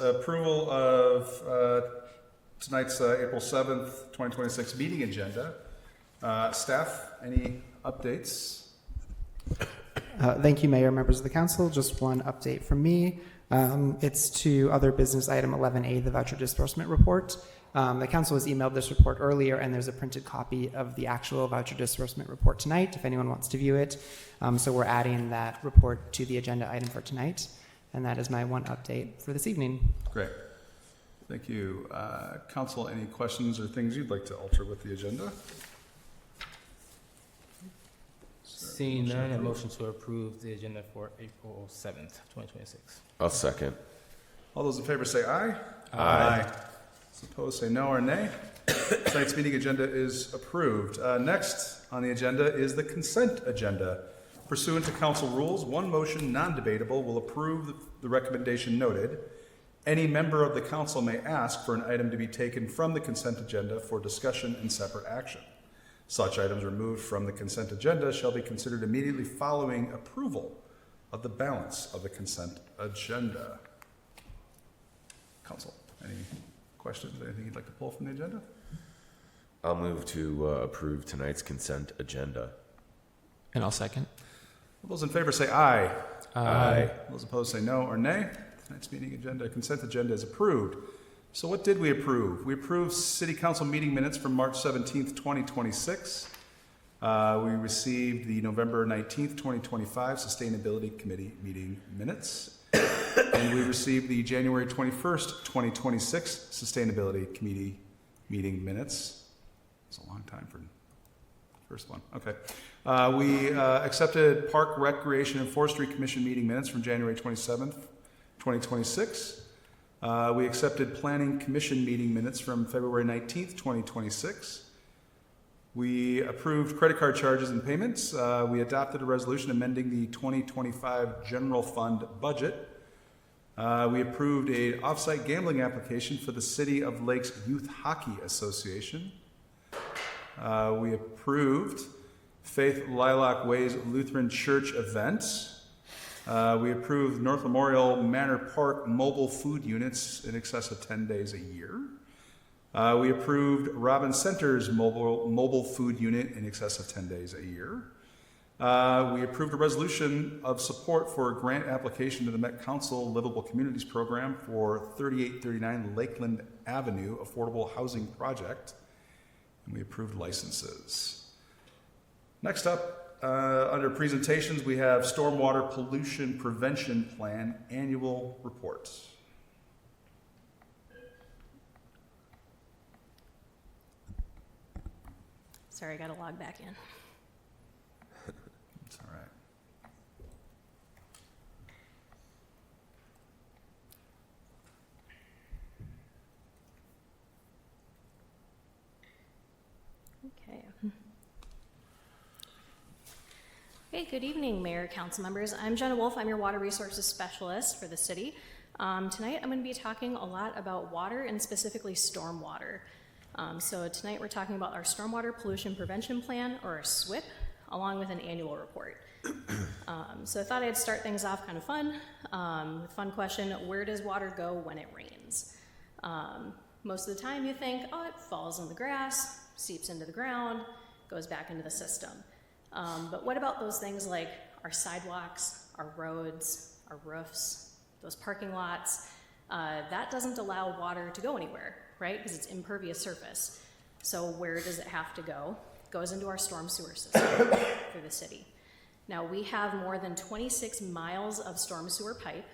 Approval of tonight's April 7th, 2026 meeting agenda. Staff, any updates? Thank you, Mayor, members of the council. Just one update from me. It's to other business item 11A, the voucher disbursement report. The council was emailed this report earlier, and there's a printed copy of the actual voucher disbursement report tonight, if anyone wants to view it. So we're adding that report to the agenda item for tonight, and that is my one update for this evening. Great. Thank you. Council, any questions or things you'd like to alter with the agenda? Seeing none, a motion to approve the agenda for April 7th, 2026. I'll second. All those in favor say aye. Aye. Those opposed say no or nay. Tonight's meeting agenda is approved. Next on the agenda is the consent agenda. Pursuant to council rules, one motion, non-debatable, will approve the recommendation noted. Any member of the council may ask for an item to be taken from the consent agenda for discussion and separate action. Such items removed from the consent agenda shall be considered immediately following approval of the balance of the consent agenda. Council, any questions, anything you'd like to pull from the agenda? I'll move to approve tonight's consent agenda. And I'll second. All those in favor say aye. Aye. Those opposed say no or nay. Tonight's meeting agenda, consent agenda is approved. So what did we approve? We approved City Council meeting minutes from March 17th, 2026. We received the November 19th, 2025 Sustainability Committee meeting minutes. And we received the January 21st, 2026 Sustainability Committee meeting minutes. It's a long time for the first one. Okay. We accepted Park, Recreation, and Forestry Commission meeting minutes from January 27th, 2026. We accepted Planning Commission meeting minutes from February 19th, 2026. We approved credit card charges and payments. We adopted a resolution amending the 2025 general fund budget. We approved an off-site gambling application for the City of Lakes Youth Hockey Association. We approved Faith Lilac Ways Lutheran Church event. We approved North Memorial Manor Park mobile food units in excess of 10 days a year. We approved Robin Center's mobile food unit in excess of 10 days a year. We approved a resolution of support for a grant application to the Met Council Livable Communities Program for 3839 Lakeland Avenue Affordable Housing Project. And we approved licenses. Next up, under presentations, we have Stormwater Pollution Prevention Plan Annual Report. Sorry, I got to log back in. It's all right. Okay. Hey, good evening, Mayor, Council members. I'm Jenna Wolf. I'm your Water Resources Specialist for the city. Tonight, I'm going to be talking a lot about water and specifically stormwater. So tonight, we're talking about our Stormwater Pollution Prevention Plan, or our SWIP, along with an annual report. So I thought I'd start things off kind of fun with a fun question: where does water go when it rains? Most of the time, you think, oh, it falls in the grass, seeps into the ground, goes back into the system. But what about those things like our sidewalks, our roads, our roofs, those parking lots? That doesn't allow water to go anywhere, right? Because it's impervious surface. So where does it have to go? It goes into our storm sewer system for the city. Now we have more than 26 miles of storm sewer pipe.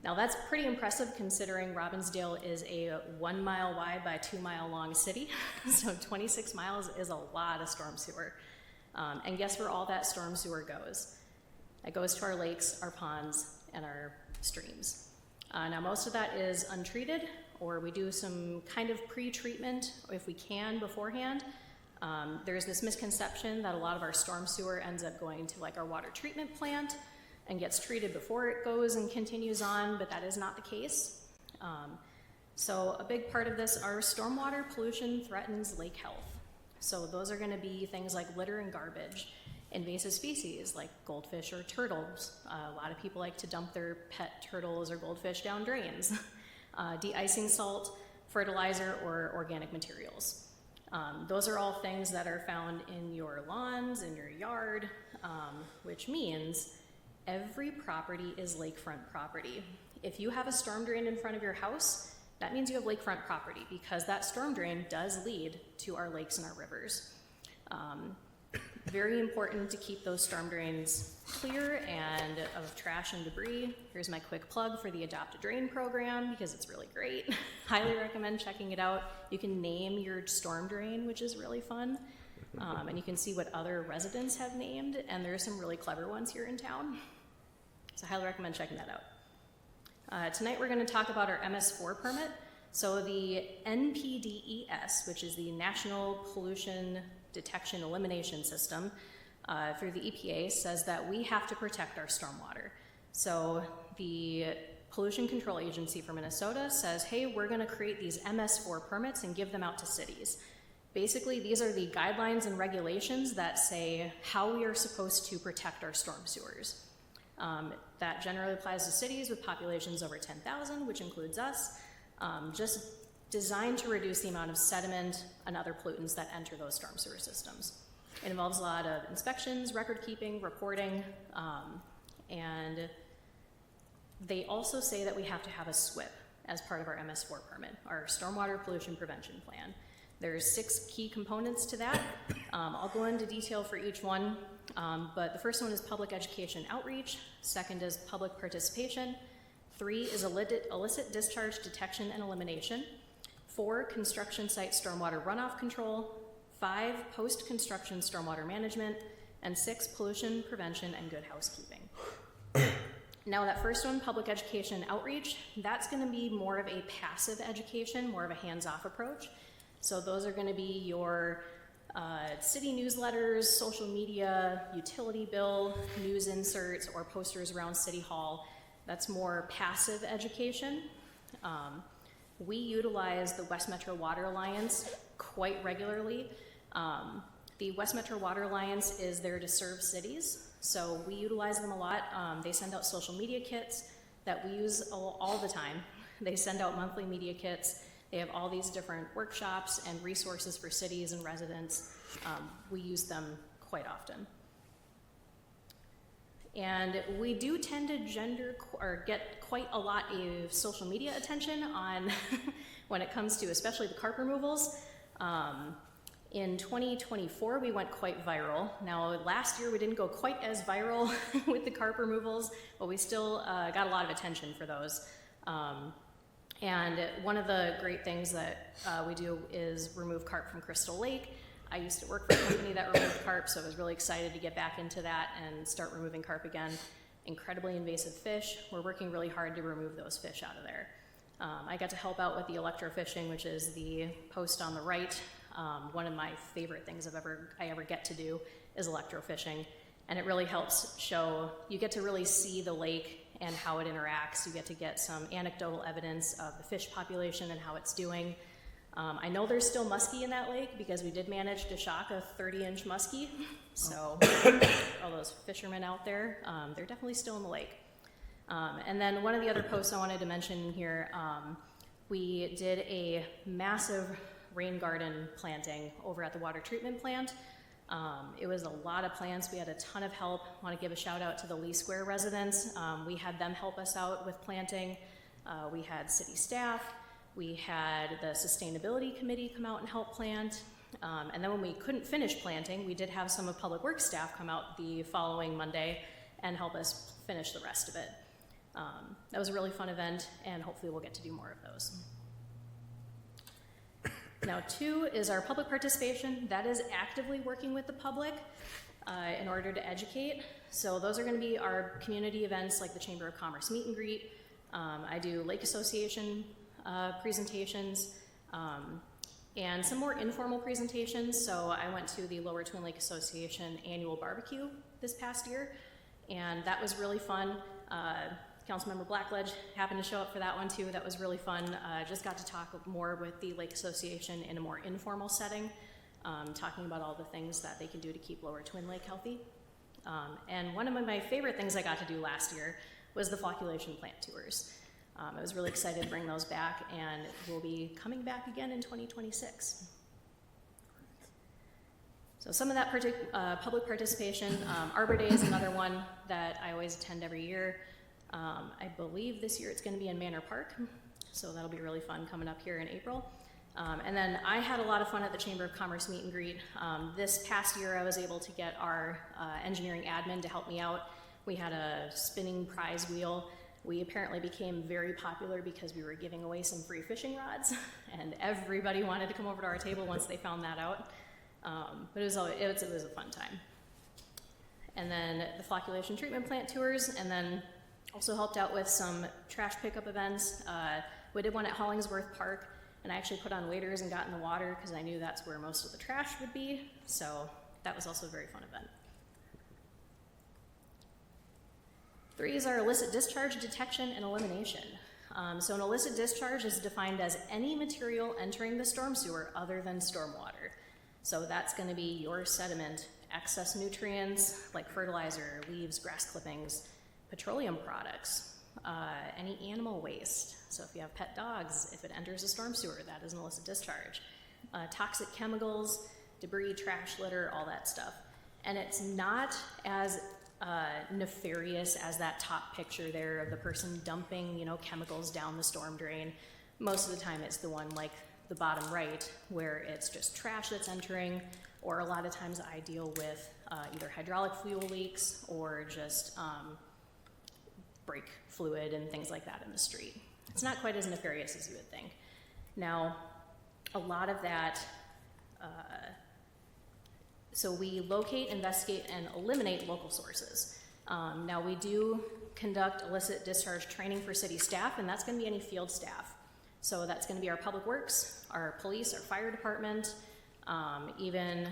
Now that's pretty impressive considering Robbinsdale is a 1 mile wide by 2 mile long city. So 26 miles is a lot of storm sewer. And guess where all that storm sewer goes? It goes to our lakes, our ponds, and our streams. Now most of that is untreated, or we do some kind of pre-treatment if we can beforehand. There's this misconception that a lot of our storm sewer ends up going to like our water treatment plant and gets treated before it goes and continues on, but that is not the case. So a big part of this, our stormwater pollution threatens lake health. So those are gonna be things like litter and garbage. invasive species like goldfish or turtles. A lot of people like to dump their pet turtles or goldfish down drains. De-icing salt, fertilizer, or organic materials. Those are all things that are found in your lawns, in your yard, which means every property is lakefront property. If you have a storm drain in front of your house, that means you have lakefront property because that storm drain does lead to our lakes and our rivers. Very important to keep those storm drains clear and of trash and debris. Here's my quick plug for the Adopt a Drain program because it's really great. Highly recommend checking it out. You can name your storm drain, which is really fun. And you can see what other residents have named, and there's some really clever ones here in town. So highly recommend checking that out. Tonight we're going to talk about our MS4 permit. So the NPDES, which is the National Pollution Detection Elimination System through the EPA, says that we have to protect our stormwater. So the Pollution Control Agency for Minnesota says, hey, we're going to create these MS4 permits and give them out to cities. Basically, these are the guidelines and regulations that say how we are supposed to protect our storm sewers. That generally applies to cities with populations over 10,000, which includes us, just designed to reduce the amount of sediment and other pollutants that enter those storm sewer systems. It involves a lot of inspections, record keeping, reporting, and they also say that we have to have a SWIP as part of our MS4 permit, our Stormwater Pollution Prevention Plan. There's 6 key components to that. I'll go into detail for each one, but the first one is public education outreach. Second is public participation. 3 is illicit discharge detection and elimination. 4, construction site stormwater runoff control. 5, post-construction stormwater management. And 6, pollution prevention and good housekeeping. Now that first one, public education outreach, that's gonna be more of a passive education, more of a hands-off approach. So those are gonna be your city newsletters, social media, utility bill, news inserts, or posters around City Hall. That's more passive education. We utilize the West Metro Water Alliance quite regularly. The West Metro Water Alliance is there to serve cities, so we utilize them a lot. They send out social media kits that we use all the time. They send out monthly media kits. They have all these different workshops and resources for cities and residents. We use them quite often. And we do tend to get quite a lot of social media attention on when it comes to especially the carp removals. In 2024, we went quite viral. Now, last year we didn't go quite as viral with the carp removals, but we still got a lot of attention for those. And one of the great things that we do is remove carp from Crystal Lake. I used to work for a company that removed carp, so I was really excited to get back into that and start removing carp again. Incredibly invasive fish. We're working really hard to remove those fish out of there. I got to help out with the electrofishing, which is the post on the right. One of my favorite things I ever get to do is electrofishing, and it really helps show, you get to really see the lake and how it interacts. You get some anecdotal evidence of the fish population and how it's doing. I know there's still muskie in that lake because we did manage to shock a 30-inch muskie. So all those fishermen out there, they're definitely still in the lake. And then one of the other posts I wanted to mention here, we did a massive rain garden planting over at the water treatment plant. It was a lot of plants. We had a ton of help. I want to give a shout out to the Lee Square residents. We had them help us out with planting. We had city staff. We had the sustainability committee come out and help plant. And then when we couldn't finish planting, we did have some of Public Works staff come out the following Monday and help us finish the rest of it. That was a really fun event, and hopefully we'll get to do more of those. Now, 2 is our public participation. That is actively working with the public in order to educate. So those are going to be our community events like the Chamber of Commerce meet and greet. I do Lake Association presentations and some more informal presentations. So I went to the Lower Twin Lake Association annual barbecue this past year, and that was really fun. Councilmember Blackledge happened to show up for that one too. That was really fun. Just got to talk more with the Lake Association in a more informal setting, talking about all the things that they can do to keep Lower Twin Lake healthy. And one of my favorite things I got to do last year was the flocculation plant tours. I was really excited to bring those back, and we'll be coming back again in 2026. So some of that public participation, Arbor Day is another one that I always attend every year. I believe this year it's going to be in Manor Park, so that'll be really fun coming up here in April. And then I had a lot of fun at the Chamber of Commerce meet and greet. This past year I was able to get our engineering admin to help me out. We had a spinning prize wheel. We apparently became very popular because we were giving away some free fishing rods, and everybody wanted to come over to our table once they found that out. But it was a fun time. And then the flocculation treatment plant tours, and then also helped out with some trash pickup events. We did one at Hollingsworth Park, and I actually put on waders and got in the water because I knew that's where most of the trash would be. So that was also a very fun event. 3 is our illicit discharge detection and elimination. So an illicit discharge is defined as any material entering the storm sewer other than stormwater. So that's going to be your sediment, excess nutrients like fertilizer, leaves, grass clippings, petroleum products, any animal waste. So if you have pet dogs, if it enters a storm sewer, that is an illicit discharge. Toxic chemicals, debris, trash, litter, all that stuff. And it's not as nefarious as that top picture there of the person dumping, chemicals down the storm drain. Most of the time it's the one like the bottom right where it's just trash that's entering, or a lot of times I deal with either hydraulic fuel leaks or just brake fluid and things like that in the street. It's not quite as nefarious as you would think. Now, a lot of that, so we locate, investigate, and eliminate local sources. Now, we do conduct illicit discharge training for city staff, and that's going to be any field staff. So that's going to be our public works, our police, our fire department, even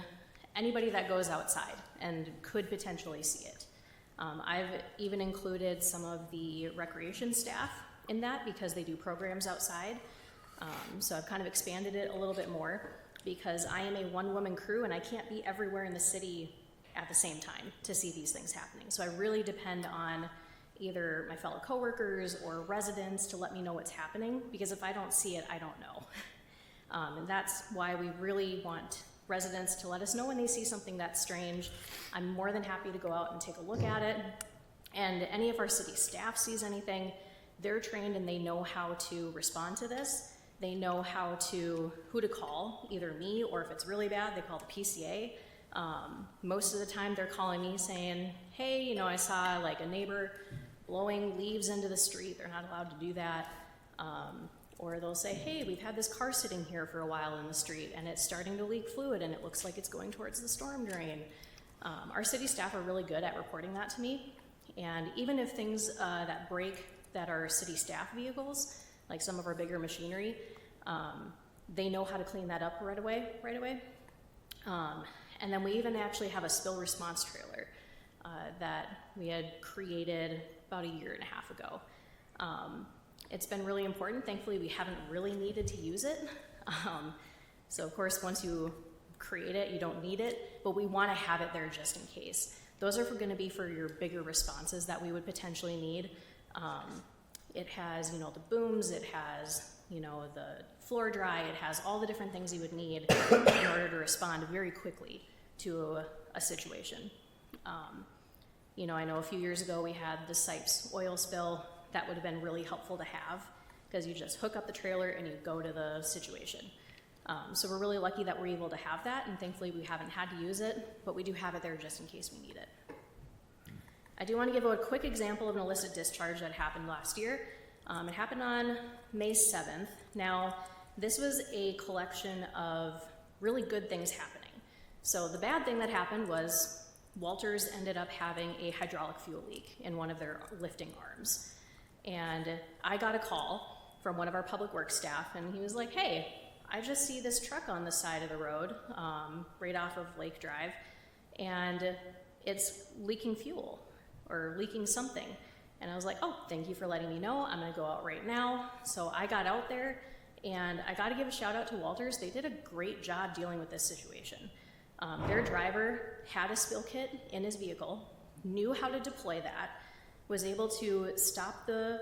anybody that goes outside and could potentially see it. I've even included some of the recreation staff in that because they do programs outside. So I've kind of expanded it a little bit more because I am a one-woman crew and I can't be everywhere in the city at the same time to see these things happening. So I really depend on either my fellow coworkers or residents to let me know what's happening, because if I don't see it, I don't know. And that's why we really want residents to let us know when they see something that's strange. I'm more than happy to go out and take a look at it. And any of our city staff sees anything, they're trained and they know how to respond to this. They know who to call, either me or if it's really bad, they call the PCA. Most of the time they're calling me saying, hey, I saw like a neighbor blowing leaves into the street. They're not allowed to do that. Or they'll say, hey, we've had this car sitting here for a while in the street and it's starting to leak fluid and it looks like it's going towards the storm drain. Our city staff are really good at reporting that to me. And even if things that break that are city staff vehicles, like some of our bigger machinery, they know how to clean that up right away. And then we even actually have a spill response trailer that we had created about 1.5 years ago. It's been really important. Thankfully, we haven't really needed to use it. So of course, once you create it, you don't need it, but we want to have it there just in case. Those are going to be for your bigger responses that we would potentially need. It has, the booms, it has, the floor dry, it has all the different things you would need in order to respond very quickly to a situation. I know a few years ago we had the Sipes oil spill. That would have been really helpful to have because you just hook up the trailer and you go to the situation. So we're really lucky that we're able to have that, and thankfully we haven't had to use it, but we do have it there just in case we need it. I do want to give a quick example of an illicit discharge that happened last year. It happened on May 7th. Now, this was a collection of really good things happening. So the bad thing that happened was Walters ended up having a hydraulic fuel leak in one of their lifting arms. And I got a call from one of our public works staff, and he was like, hey, I just see this truck on the side of the road, right off of Lake Drive, and it's leaking fuel or leaking something. And I was like, oh, thank you for letting me know. I'm gonna go out right now. So I got out there, and I gotta give a shout out to Walters. They did a great job dealing with this situation. Their driver had a spill kit in his vehicle. knew how to deploy that, was able to stop the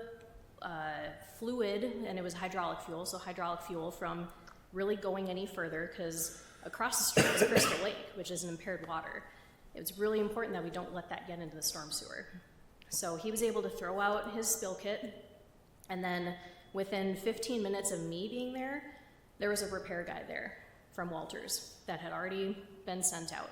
fluid, and it was hydraulic fuel, so hydraulic fuel from really going any further, because across the street is Crystal Lake, which is an impaired water. It's really important that we don't let that get into the storm sewer. So he was able to throw out his spill kit, and then within 15 minutes of me being there, there was a repair guy there from Walters that had already been sent out.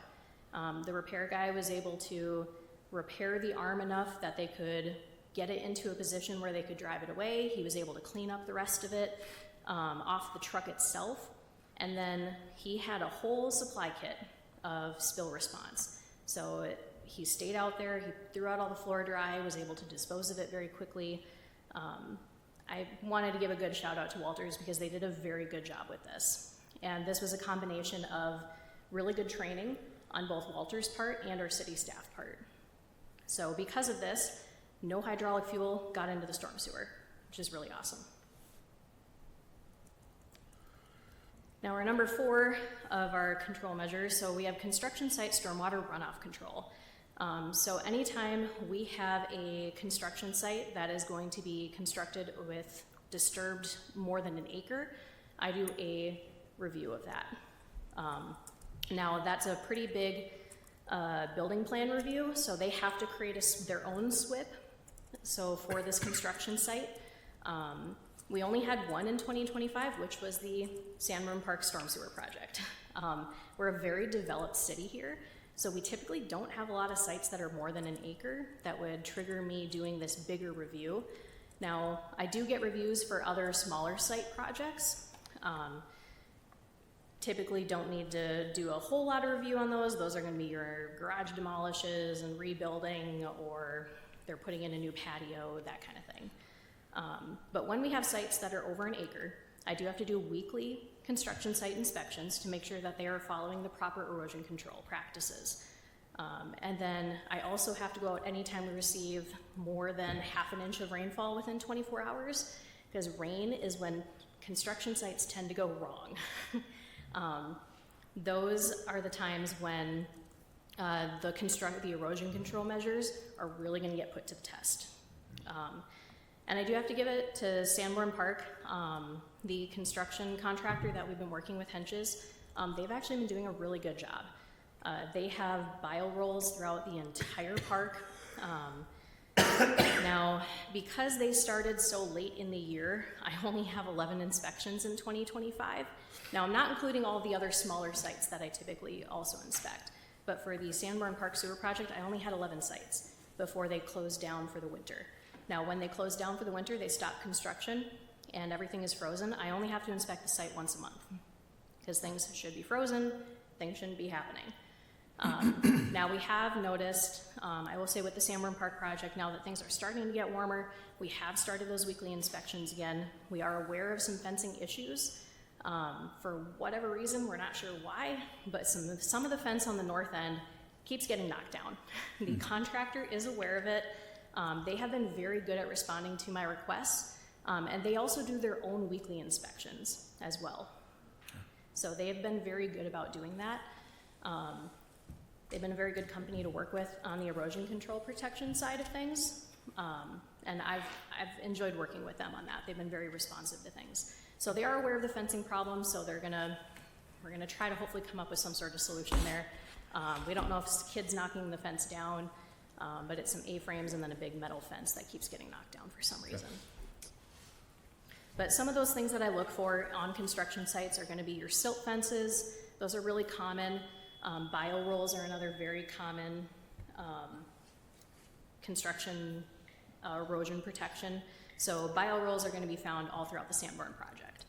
The repair guy was able to repair the arm enough that they could get it into a position where they could drive it away. He was able to clean up the rest of it off the truck itself. And then he had a whole supply kit of spill response. So he stayed out there, he threw out all the floor dry, was able to dispose of it very quickly. I wanted to give a good shout out to Walters because they did a very good job with this. And this was a combination of really good training on both Walters' part and our city staff part. So because of this, no hydraulic fuel got into the storm sewer, which is really awesome. Now our number 4 of our control measures, so we have construction site stormwater runoff control. So anytime we have a construction site that is going to be constructed with disturbed more than an acre, I do a review of that. Now that's a pretty big building plan review, so they have to create their own SWIP. So for this construction site, we only had one in 2025, which was the Sandburn Park Storm Sewer Project. We're a very developed city here, so we typically don't have a lot of sites that are more than an acre that would trigger me doing this bigger review. Now, I do get reviews for other smaller site projects. Typically don't need to do a whole lot of review on those. Those are gonna be your garage demolishes and rebuilding, or they're putting in a new patio, that kind of thing. But when we have sites that are over an acre, I do have to do weekly construction site inspections to make sure that they are following the proper erosion control practices. And then I also have to go out anytime we receive more than ½ an inch of rainfall within 24 hours, because rain is when construction sites tend to go wrong. Those are the times when the erosion control measures are really going to get put to the test. And I do have to give it to Sanborn Park, the construction contractor that we've been working with, Henches. They've actually been doing a really good job. They have bio rolls throughout the entire park. Now, because they started so late in the year, I only have 11 inspections in 2025. Now, I'm not including all the other smaller sites that I typically also inspect, but for the Sanborn Park Sewer Project, I only had 11 sites before they closed down for the winter. Now, when they close down for the winter, they stop construction and everything is frozen. I only have to inspect the site once a month because things should be frozen, things shouldn't be happening. Now we have noticed, I will say with the Sanborn Park project, now that things are starting to get warmer, we have started those weekly inspections again. We are aware of some fencing issues. For whatever reason, we're not sure why, but some of the fence on the north end keeps getting knocked down. The contractor is aware of it. They have been very good at responding to my requests, and they also do their own weekly inspections as well. So they have been very good about doing that. They've been a very good company to work with on the erosion control protection side of things, and I've enjoyed working with them on that. They've been very responsive to things. So they are aware of the fencing problem, so we're gonna try to hopefully come up with some sort of solution there. We don't know if it's kids knocking the fence down, but it's some A-frames and then a big metal fence that keeps getting knocked down for some reason. But some of those things that I look for on construction sites are gonna be your silt fences. Those are really common. Bio rolls are another very common construction erosion protection. So bio rolls are gonna be found all throughout the Sanborn project.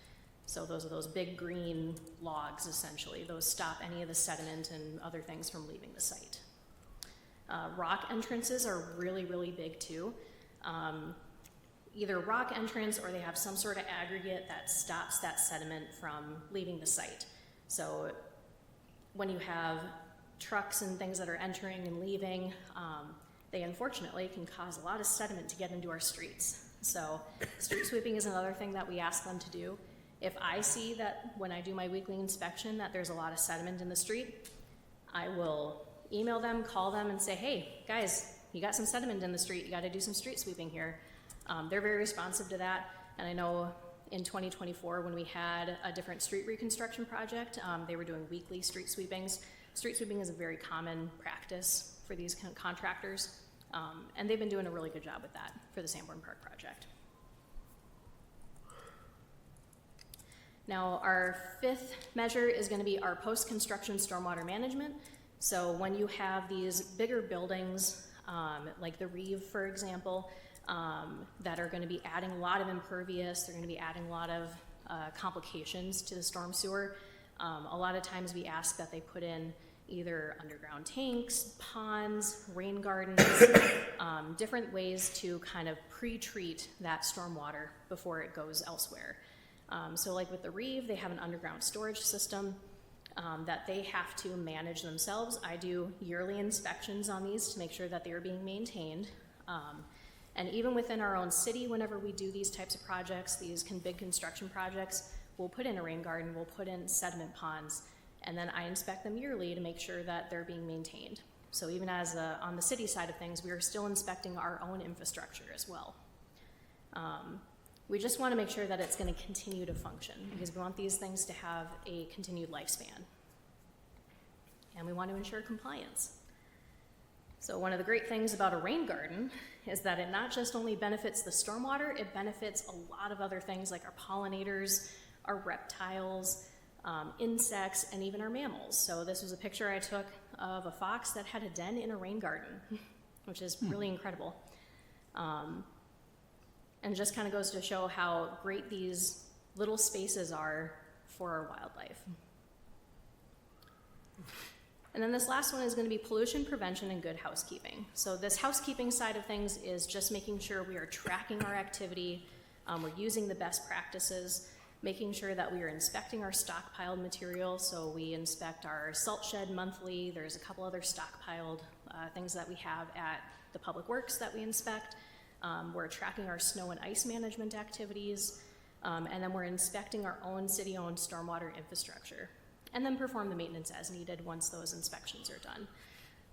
So those are those big green logs, essentially. Those stop any of the sediment and other things from leaving the site. Rock entrances are really, really big too. Either rock entrance or they have some sort of aggregate that stops that sediment from leaving the site. So when you have trucks and things that are entering and leaving, they unfortunately can cause a lot of sediment to get into our streets. So street sweeping is another thing that we ask them to do. If I see that when I do my weekly inspection that there's a lot of sediment in the street, I will email them, call them, and say, hey, guys, you got some sediment in the street, you got to do some street sweeping here. They're very responsive to that, and I know in 2024, when we had a different street reconstruction project, they were doing weekly street sweepings. Street sweeping is a very common practice for these contractors, and they've been doing a really good job with that for the Sanborn Park project. Now, our fifth measure is going to be our post-construction stormwater management. So when you have these bigger buildings, like the Reeve, for example, that are going to be adding a lot of impervious, they're going to be adding a lot of complications to the storm sewer. A lot of times we ask that they put in either underground tanks, ponds, rain gardens, different ways to kind of pre-treat that stormwater before it goes elsewhere. So like with the Reeve, they have an underground storage system that they have to manage themselves. I do yearly inspections on these to make sure that they are being maintained. And even within our own city, whenever we do these types of projects, these big construction projects, we'll put in a rain garden, we'll put in sediment ponds, and then I inspect them yearly to make sure that they're being maintained. So even as on the city side of things, we are still inspecting our own infrastructure as well. We just want to make sure that it's going to continue to function because we want these things to have a continued lifespan. And we want to ensure compliance. So one of the great things about a rain garden is that it not just only benefits the stormwater, it benefits a lot of other things like our pollinators, our reptiles, insects, and even our mammals. So this was a picture I took of a fox that had a den in a rain garden, which is really incredible. And just kind of goes to show how great these little spaces are for our wildlife. And then this last one is going to be pollution prevention and good housekeeping. So this housekeeping side of things is just making sure we are tracking our activity, we're using the best practices, making sure that we are inspecting our stockpiled material. So we inspect our salt shed monthly. There's a couple other stockpiled things that we have at the Public Works that we inspect. We're tracking our snow and ice management activities, and then we're inspecting our own city-owned stormwater infrastructure, and then perform the maintenance as needed once those inspections are done.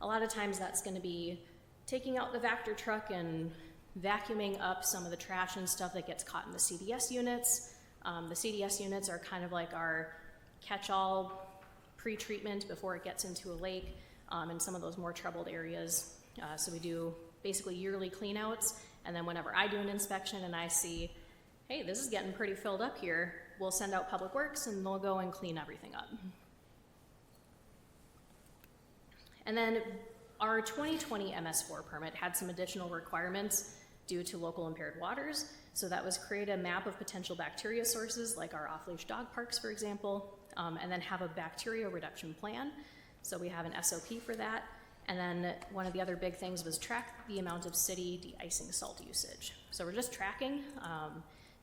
A lot of times that's going to be taking out the Vector truck and vacuuming up some of the trash and stuff that gets caught in the CDS units. The CDS units are kind of like our catch-all pre-treatment before it gets into a lake in some of those more troubled areas. So we do basically yearly cleanouts, and then whenever I do an inspection and I see, hey, this is getting pretty filled up here, we'll send out Public Works and they'll go and clean everything up. And then our 2020 MS4 permit had some additional requirements due to local impaired waters. So that was create a map of potential bacteria sources like our off-leash dog parks, for example, and then have a bacteria reduction plan. So we have an SOP for that. And then one of the other big things was track the amount of city de-icing salt usage. So we're just tracking.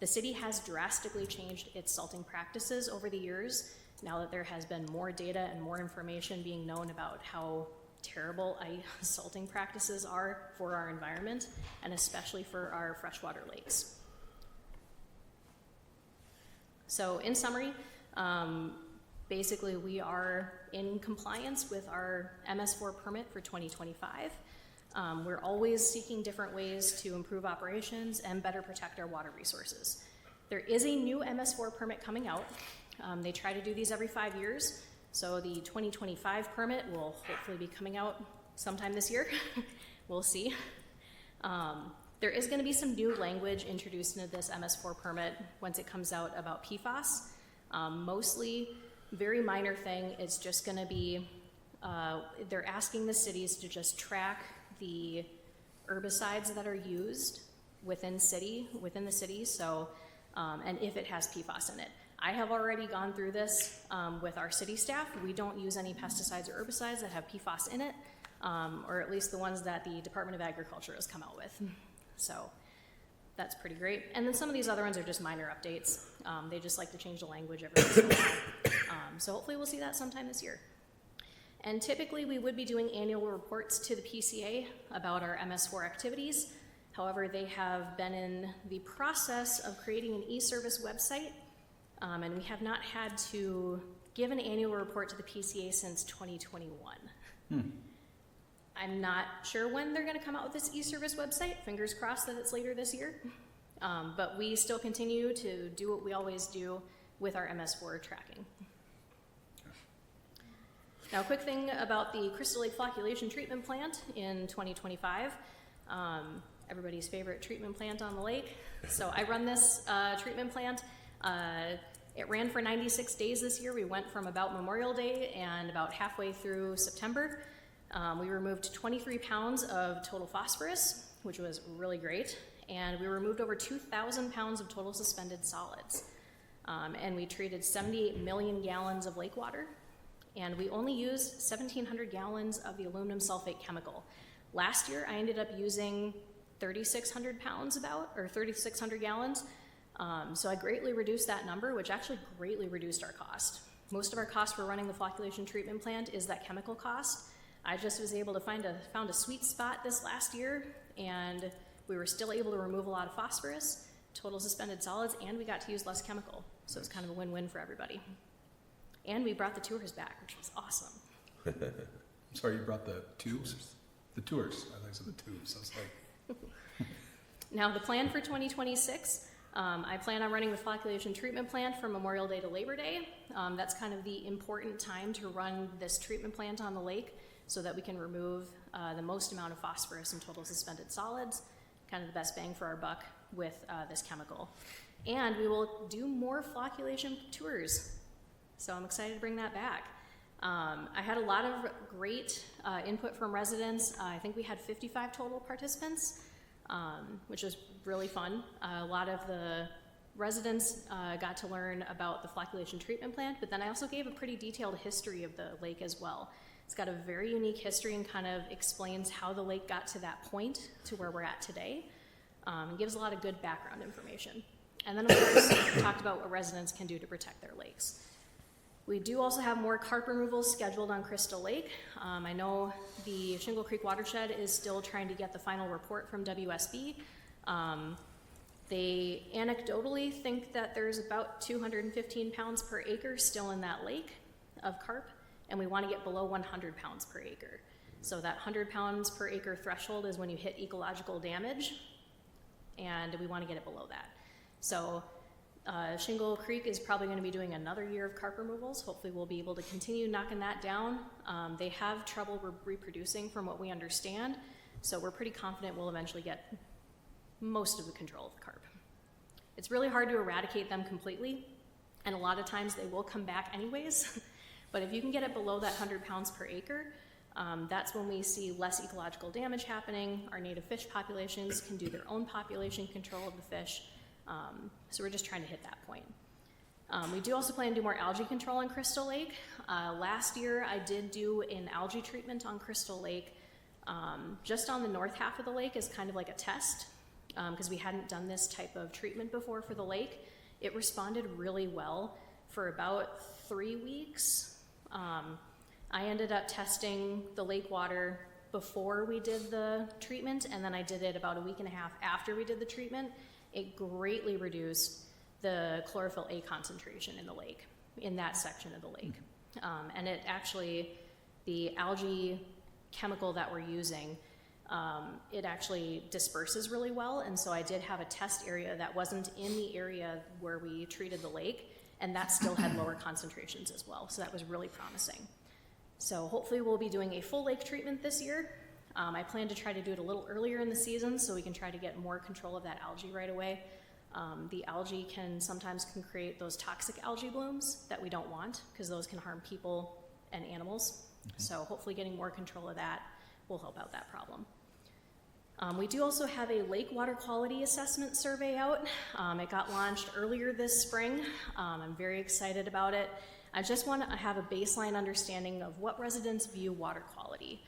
The city has drastically changed its salting practices over the years, now that there has been more data and more information being known about how terrible salting practices are for our environment, and especially for our freshwater lakes. So in summary, basically we are in compliance with our MS4 permit for 2025. We're always seeking different ways to improve operations and better protect our water resources. There is a new MS4 permit coming out. They try to do these every 5 years. So the 2025 permit will hopefully be coming out sometime this year. We'll see. There is going to be some new language introduced into this MS4 permit once it comes out about PFAS. Mostly, very minor thing. It's just going to be, they're asking the cities to just track the herbicides that are used within the city, so, and if it has PFAS in it. I have already gone through this with our city staff. We don't use any pesticides or herbicides that have PFAS in it, or at least the ones that the Department of Agriculture has come out with. So that's pretty great. And then some of these other ones are just minor updates. They just like to change the language every once in a while. So hopefully we'll see that sometime this year. And typically we would be doing annual reports to the PCA about our MS4 activities. However, they have been in the process of creating an e-service website, and we have not had to give an annual report to the PCA since 2021. I'm not sure when they're going to come out with this e-service website. Fingers crossed that it's later this year. But we still continue to do what we always do with our MS4 tracking. Now, a quick thing about the Crystal Lake Flocculation Treatment Plant in 2025. Everybody's favorite treatment plant on the lake. So I run this treatment plant. It ran for 96 days this year. We went from about Memorial Day and about halfway through September. We removed 23 pounds of total phosphorus, which was really great. And we removed over 2,000 pounds of total suspended solids. And we treated 78 million gallons of lake water. And we only used 1,700 gallons of the aluminum sulfate chemical. Last year, I ended up using 3,600 pounds or 3,600 gallons. So I greatly reduced that number, which actually greatly reduced our cost. Most of our cost for running the flocculation treatment plant is that chemical cost. I just was able to found a sweet spot this last year, and we were still able to remove a lot of phosphorus, total suspended solids, and we got to use less chemical. So it's kind of a win-win for everybody. And we brought the tours back, which was awesome. I'm sorry, you brought the tubes? The tours. I think it's the tubes. I was like... Now, the plan for 2026, I plan on running the flocculation treatment plant from Memorial Day to Labor Day. That's kind of the important time to run this treatment plant on the lake so that we can remove the most amount of phosphorus and total suspended solids, kind of the best bang for our buck with this chemical. And we will do more flocculation tours. So I'm excited to bring that back. I had a lot of great input from residents. I think we had 55 total participants, which was really fun. A lot of the residents got to learn about the flocculation treatment plant, but then I also gave a pretty detailed history of the lake as well. It's got a very unique history and kind of explains how the lake got to that point to where we're at today. And gives a lot of good background information. And then of course, we talked about what residents can do to protect their lakes. We do also have more carp removals scheduled on Crystal Lake. I know the Shingle Creek Watershed is still trying to get the final report from WSB. They anecdotally think that there's about 215 pounds per acre still in that lake of carp, and we want to get below 100 pounds per acre. So that 100 pounds per acre threshold is when you hit ecological damage, and we want to get it below that. So Shingle Creek is probably going to be doing another year of carp removals. Hopefully we'll be able to continue knocking that down. They have trouble reproducing from what we understand, so we're pretty confident we'll eventually get most of the control of the carp. It's really hard to eradicate them completely, and a lot of times they will come back anyways. But if you can get it below that 100 pounds per acre, that's when we see less ecological damage happening. Our native fish populations can do their own population control of the fish. So we're just trying to hit that point. We do also plan to do more algae control on Crystal Lake. Last year I did do an algae treatment on Crystal Lake just on the north half of the lake as kind of like a test because we hadn't done this type of treatment before for the lake. It responded really well for about 3 weeks. I ended up testing the lake water before we did the treatment, and then I did it about a week and a half after we did the treatment. It greatly reduced the chlorophyll A concentration in the lake, in that section of the lake. And it actually, the algae chemical that we're using, it actually disperses really well. And so I did have a test area that wasn't in the area where we treated the lake, and that still had lower concentrations as well. So that was really promising. So hopefully we'll be doing a full lake treatment this year. I plan to try to do it a little earlier in the season so we can try to get more control of that algae right away. The algae sometimes can create those toxic algae blooms that we don't want because those can harm people and animals. Okay. So hopefully getting more control of that will help out that problem. We do also have a lake water quality assessment survey out. It got launched earlier this spring. I'm very excited about it. I just want to have a baseline understanding of what residents view water quality.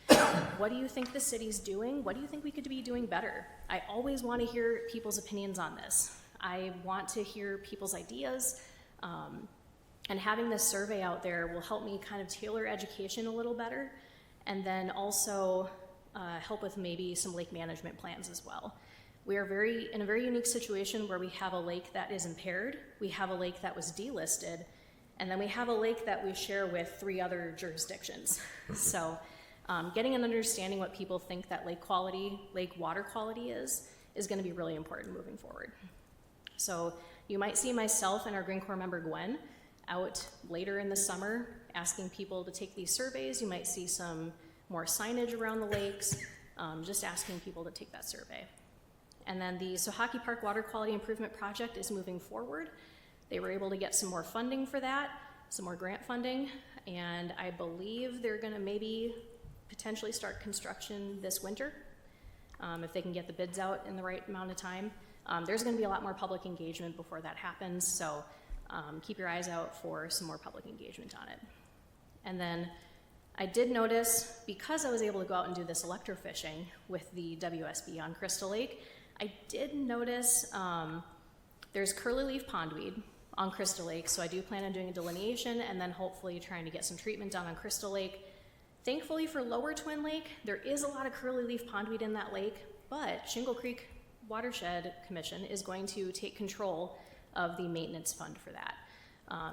What do you think the city's doing? What do you think we could be doing better? I always want to hear people's opinions on this. I want to hear people's ideas, and having this survey out there will help me kind of tailor education a little better, and then also help with maybe some lake management plans as well. We are in a very unique situation where we have a lake that is impaired, we have a lake that was delisted, and then we have a lake that we share with 3 other jurisdictions. So Getting an understanding what people think that lake water quality is going to be really important moving forward. So you might see myself and our Green Corps member Gwen out later in the summer asking people to take these surveys. You might see some more signage around the lakes, just asking people to take that survey. And then the Sohaki Park Water Quality Improvement Project is moving forward. They were able to get some more funding for that, some more grant funding, and I believe they're gonna maybe potentially start construction this winter, if they can get the bids out in the right amount of time. There's gonna be a lot more public engagement before that happens, so keep your eyes out for some more public engagement on it. And then I did notice, because I was able to go out and do this electrofishing with the WSB on Crystal Lake, I did notice there's curly leaf pondweed on Crystal Lake, so I do plan on doing a delineation and then hopefully trying to get some treatment done on Crystal Lake. Thankfully for Lower Twin Lake, there is a lot of curly leaf pondweed in that lake, but Shingle Creek Watershed Commission is going to take control of the maintenance fund for that.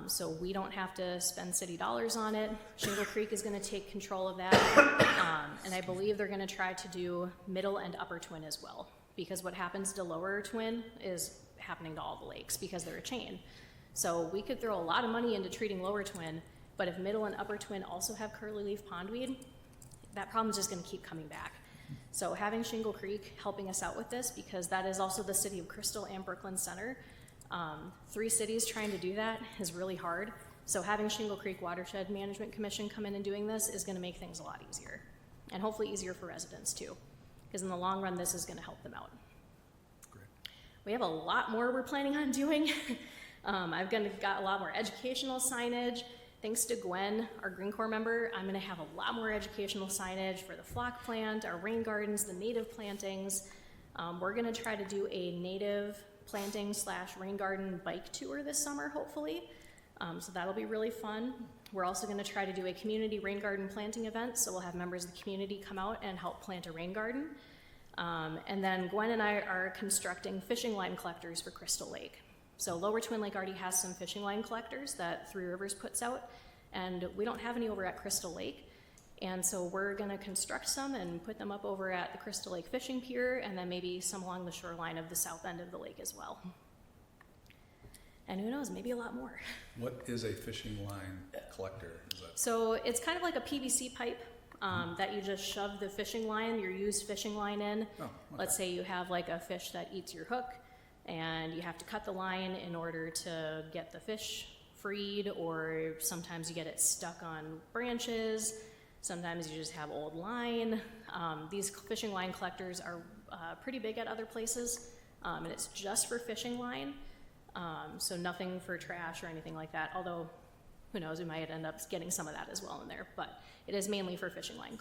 So we don't have to spend city dollars on it. Shingle Creek is going to take control of that. And I believe they're going to try to do Middle and Upper Twin as well, because what happens to Lower Twin is happening to all the lakes because they're a chain. So we could throw a lot of money into treating Lower Twin, but if Middle and Upper Twin also have curly leaf pondweed, that problem's just going to keep coming back. So having Shingle Creek helping us out with this, because that is also the city of Crystal and Brooklyn Center, 3 cities trying to do that is really hard. So having Shingle Creek Watershed Management Commission come in and doing this is going to make things a lot easier, and hopefully easier for residents too, because in the long run this is going to help them out. Great. We have a lot more we're planning on doing. I've got a lot more educational signage. Thanks to Gwen, our Green Corps member, I'm going to have a lot more educational signage for the flock plant, our rain gardens, the native plantings. We're going to try to do a native planting / rain garden bike tour this summer, hopefully. So that'll be really fun. We're also going to try to do a community rain garden planting event, so we'll have members of the community come out and help plant a rain garden. And then Gwen and I are constructing fishing line collectors for Crystal Lake. So Lower Twin Lake already has some fishing line collectors that Three Rivers puts out, and we don't have any over at Crystal Lake. And so we're gonna construct some and put them up over at the Crystal Lake Fishing Pier, and then maybe some along the shoreline of the south end of the lake as well. And who knows, maybe a lot more. What is a fishing line collector? Is that So it's kind of like a PVC pipe that you just shove the fishing line, your used fishing line in. Oh, okay. Let's say you have like a fish that eats your hook, and you have to cut the line in order to get the fish freed, or sometimes you get it stuck on branches. Sometimes you just have old line. These fishing line collectors are pretty big at other places, and it's just for fishing line, so nothing for trash or anything like that, although who knows, we might end up getting some of that as well in there, but it is mainly for fishing line.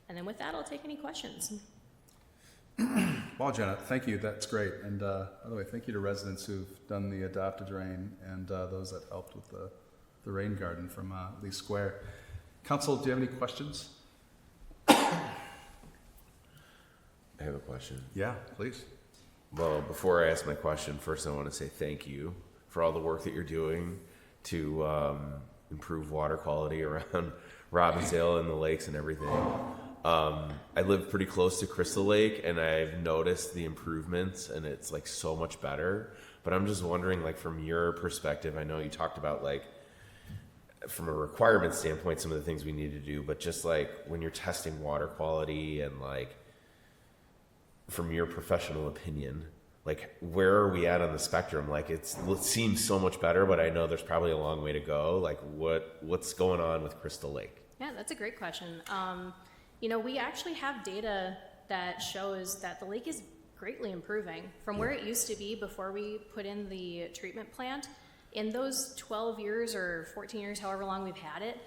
And then with that, I'll take any questions. Well, Jenna, thank you. That's great. And by the way, thank you to residents who've done the adopted rain and those that helped with the rain garden from Lee Square. Council, do you have any questions? I have a question. Yeah, please. Well, before I ask my question, first I want to say thank you for all the work that you're doing to improve water quality around Robbinsdale and the lakes and everything. I live pretty close to Crystal Lake, and I've noticed the improvements, and it's like so much better. But I'm just wondering, like, from your perspective, I know you talked about, like, from a requirement standpoint, some of the things we need to do, but just like when you're testing water quality and like, from your professional opinion, like, where are we at on the spectrum? Like, it seems so much better, but I know there's probably a long way to go. Like, what's going on with Crystal Lake? Yeah, that's a great question. You know, we actually have data that shows that the lake is greatly improving from where it used to be before we put in the treatment plant. In those 12 years or 14 years, however long we've had it,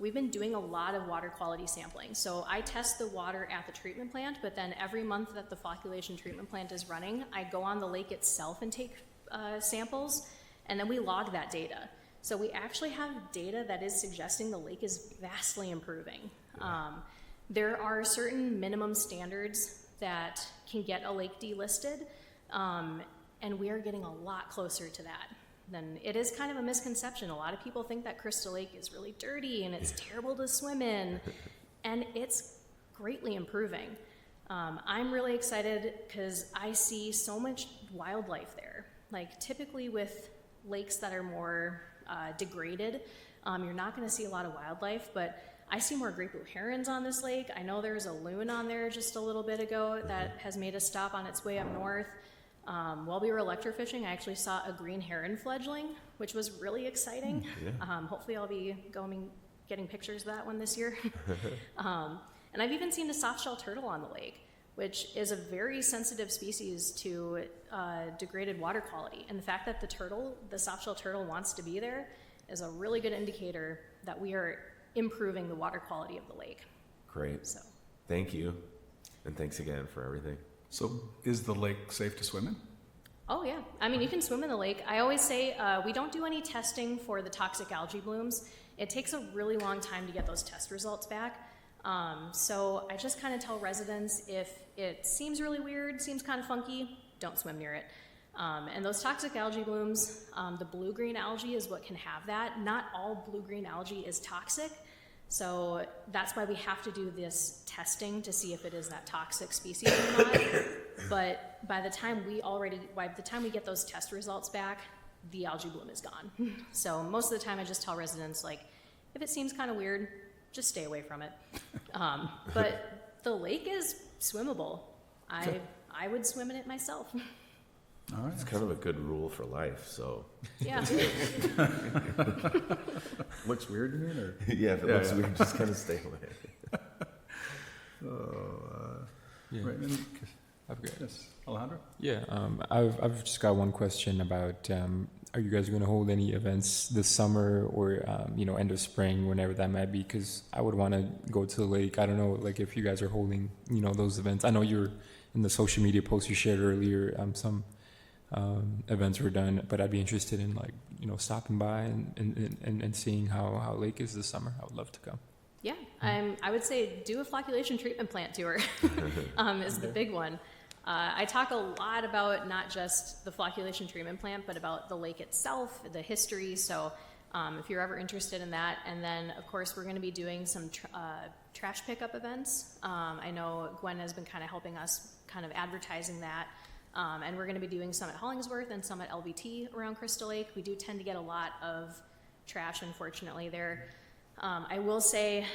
we've been doing a lot of water quality sampling. So I test the water at the treatment plant, but then every month that the flocculation treatment plant is running, I go on the lake itself and take samples, and then we log that data. So we actually have data that is suggesting the lake is vastly improving. There are certain minimum standards that can get a lake delisted, and we are getting a lot closer to that. then it is kind of a misconception. A lot of people think that Crystal Lake is really dirty and it's terrible to swim in, and it's greatly improving. I'm really excited because I see so much wildlife there. Like typically with lakes that are more degraded, you're not going to see a lot of wildlife, but I see more great blue herons on this lake. I know there's a loon on there just a little bit ago that has made a stop on its way up north. While we were electrofishing, I actually saw a green heron fledgling, which was really exciting. Hopefully I'll be getting pictures of that one this year. And I've even seen a softshell turtle on the lake, which is a very sensitive species to degraded water quality. And the fact that the softshell turtle wants to be there is a really good indicator that we are improving the water quality of the lake. Great. So, Thank you. And thanks again for everything. So is the lake safe to swim in? oh yeah, I mean, you can swim in the lake. I always say we don't do any testing for the toxic algae blooms. It takes a really long time to get those test results back. So I just kind of tell residents if it seems really weird, seems kind of funky, don't swim near it. And those toxic algae blooms, the blue-green algae is what can have that. Not all blue-green algae is toxic. So that's why we have to do this testing to see if it is that toxic species or not. But by the time we get those test results back, the algae bloom is gone. So most of the time I just tell residents, like, if it seems kind of weird, just stay away from it. But the lake is swimmable. I would swim in it myself. All right. It's kind of a good rule for life, so. Yeah. Looks weird to me, or? Yeah, if it looks weird, just kind of stay away. Yeah. Raymond? I've got, Yes. Alejandro? yeah, I've just got one question about, are you guys going to hold any events this summer or, end of spring, whenever that might be? Because I would want to go to the lake. I don't know, like, if you guys are holding, those events. I know you're in the social media posts you shared earlier, some events were done, but I'd be interested in, like, stopping by and seeing how lake is this summer. I would love to come. Yeah, I would say do a flocculation treatment plant tour is the big one. I talk a lot about not just the flocculation treatment plant, but about the lake itself, the history. So if you're ever interested in that. And then, of course, we're going to be doing some trash pickup events. I know Gwen has been kind of helping us kind of advertising that. And we're going to be doing some at Hollingsworth and some at LVT around Crystal Lake. We do tend to get a lot of trash, unfortunately, there. I will say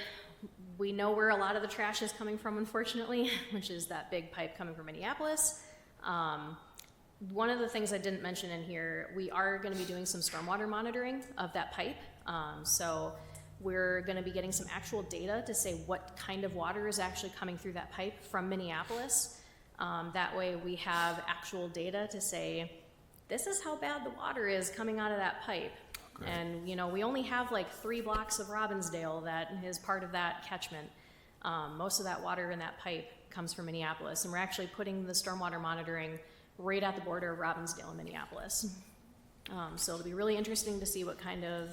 we know where a lot of the trash is coming from, unfortunately, which is that big pipe coming from Minneapolis. One of the things I didn't mention in here, we are going to be doing some stormwater monitoring of that pipe. So we're going to be getting some actual data to say what kind of water is actually coming through that pipe from Minneapolis. That way we have actual data to say, this is how bad the water is coming out of that pipe. Great. And, we only have like 3 blocks of Robbinsdale that is part of that catchment. Most of that water in that pipe comes from Minneapolis, and we're actually putting the stormwater monitoring right at the border of Robbinsdale and Minneapolis. So it'll be really interesting to see what kind of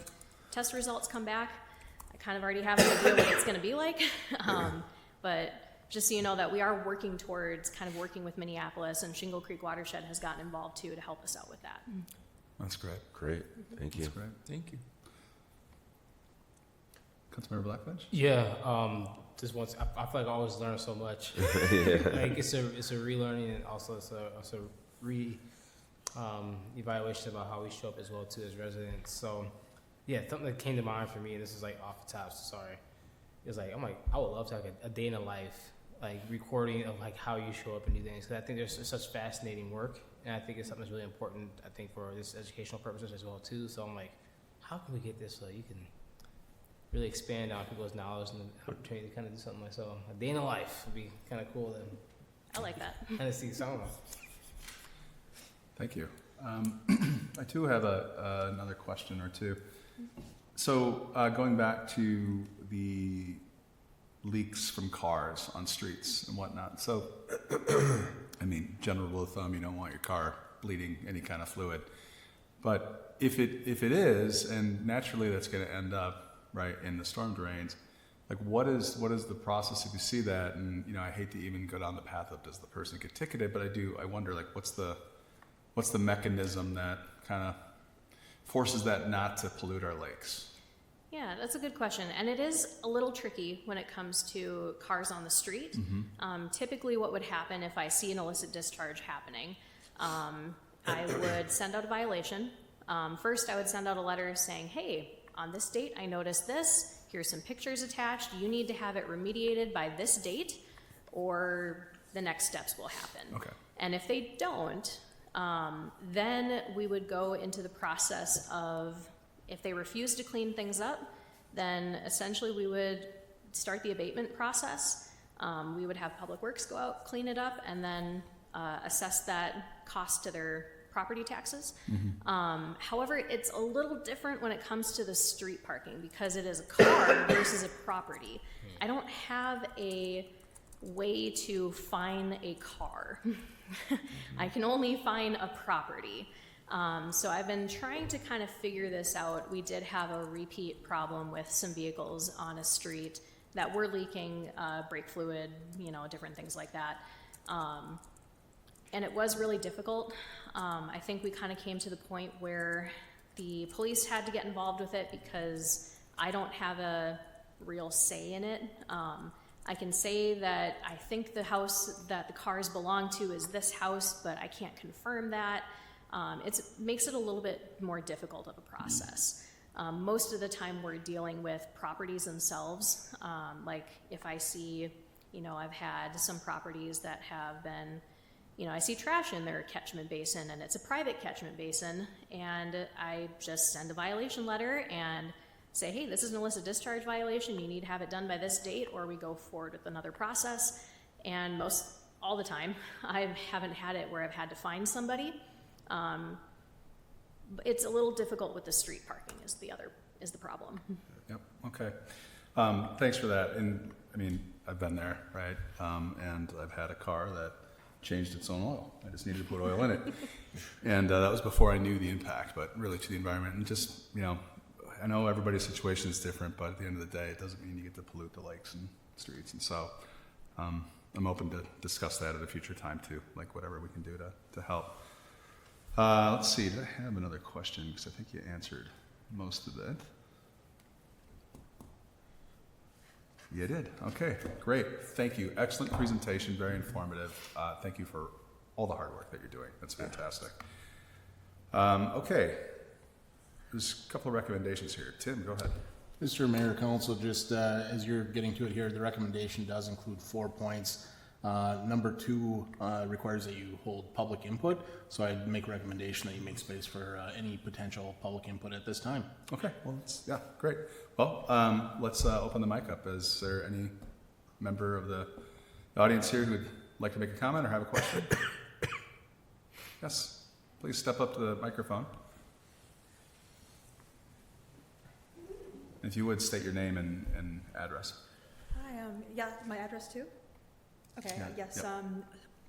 test results come back. I kind of already have an idea what it's going to be like, but just so you know that we are working towards kind of working with Minneapolis, and Shingle Creek Watershed has gotten involved too to help us out with that. That's great. Great. Thank you. That's great. Thank you. Councilmember Blackledge? Yeah, just once I feel like I always learn so much. Like it's a relearning, and also it's a evaluation about how we show up as well too as residents. So yeah, something that came to mind for me, and this is like off the top, so sorry. It's like I would love to have a day in a life, like recording of like how you show up and do things, because I think there's such fascinating work, and I think it's something that's really important. I think for this educational purposes as well too. So I'm like, how can we get this so you can really expand on people's knowledge and the opportunity to kind of do something like so? A day in a life would be kind of cool to I like that. kind of see some of them. Thank you. I too have another question or two. So going back to the leaks from cars on streets and whatnot. So, I mean, general rule of thumb, you don't want your car bleeding any kind of fluid. But if it is, and naturally that's going to end up right in the storm drains, like what is the process if you see that? And I hate to even go down the path of does the person get ticketed, but I wonder like what's the mechanism that kind of, forces that not to pollute our lakes? Yeah, that's a good question. And it is a little tricky when it comes to cars on the street. Typically what would happen if I see an illicit discharge happening, I would send out a violation. First, I would send out a letter saying, hey, on this date, I noticed this. Here's some pictures attached. You need to have it remediated by this date, or the next steps will happen. Okay. And if they don't, then we would go into the process of, if they refuse to clean things up, then essentially we would start the abatement process. We would have Public Works go out, clean it up, and then assess that cost to their property taxes. However, it's a little different when it comes to the street parking because it is a car versus a property. I don't have a way to fine a car. I can only fine a property. So I've been trying to kind of figure this out. We did have a repeat problem with some vehicles on a street that were leaking brake fluid, different things like that. And it was really difficult. I think we kind of came to the point where the police had to get involved with it because I don't have a real say in it. I can say that I think the house that the cars belong to is this house, but I can't confirm that. It makes it a little bit more difficult of a process. Most of the time we're dealing with properties themselves. Like if I see, I've had some properties that have been, I see trash in their catchment basin and it's a private catchment basin, and I just send a violation letter and say, hey, this is an illicit discharge violation. You need to have it done by this date, or we go forward with another process. And all the time, I haven't had it where I've had to find somebody. It's a little difficult with the street parking is the problem. Yep. Okay. Thanks for that. And I've been there, right? And I've had a car that changed its own oil. I just needed to put oil in it. And that was before I knew the impact, but really to the environment. And just, I know everybody's situation is different, but at the end of the day, it doesn't mean you get to pollute the lakes and streets. And so I'm open to discuss that at a future time too, like whatever we can do to help. Let's see, did I have another question? Because I think you answered most of it. You did. Okay, great. Thank you. Excellent presentation, very informative. Thank you for all the hard work that you're doing. That's fantastic. Okay, there's a couple of recommendations here. Tim, go ahead. Mr. Mayor, Council, just as you're getting to it here, the recommendation does include 4 points. Number 2 requires that you hold public input, so I'd make a recommendation that you make space for any potential public input at this time. Okay, well, great. Well, let's open the mic up. Is there any member of the audience here who would like to make a comment or have a question? Yes, please step up to the microphone. If you would, state your name and address. Hi, my address too? Okay, Yeah, yes, yep.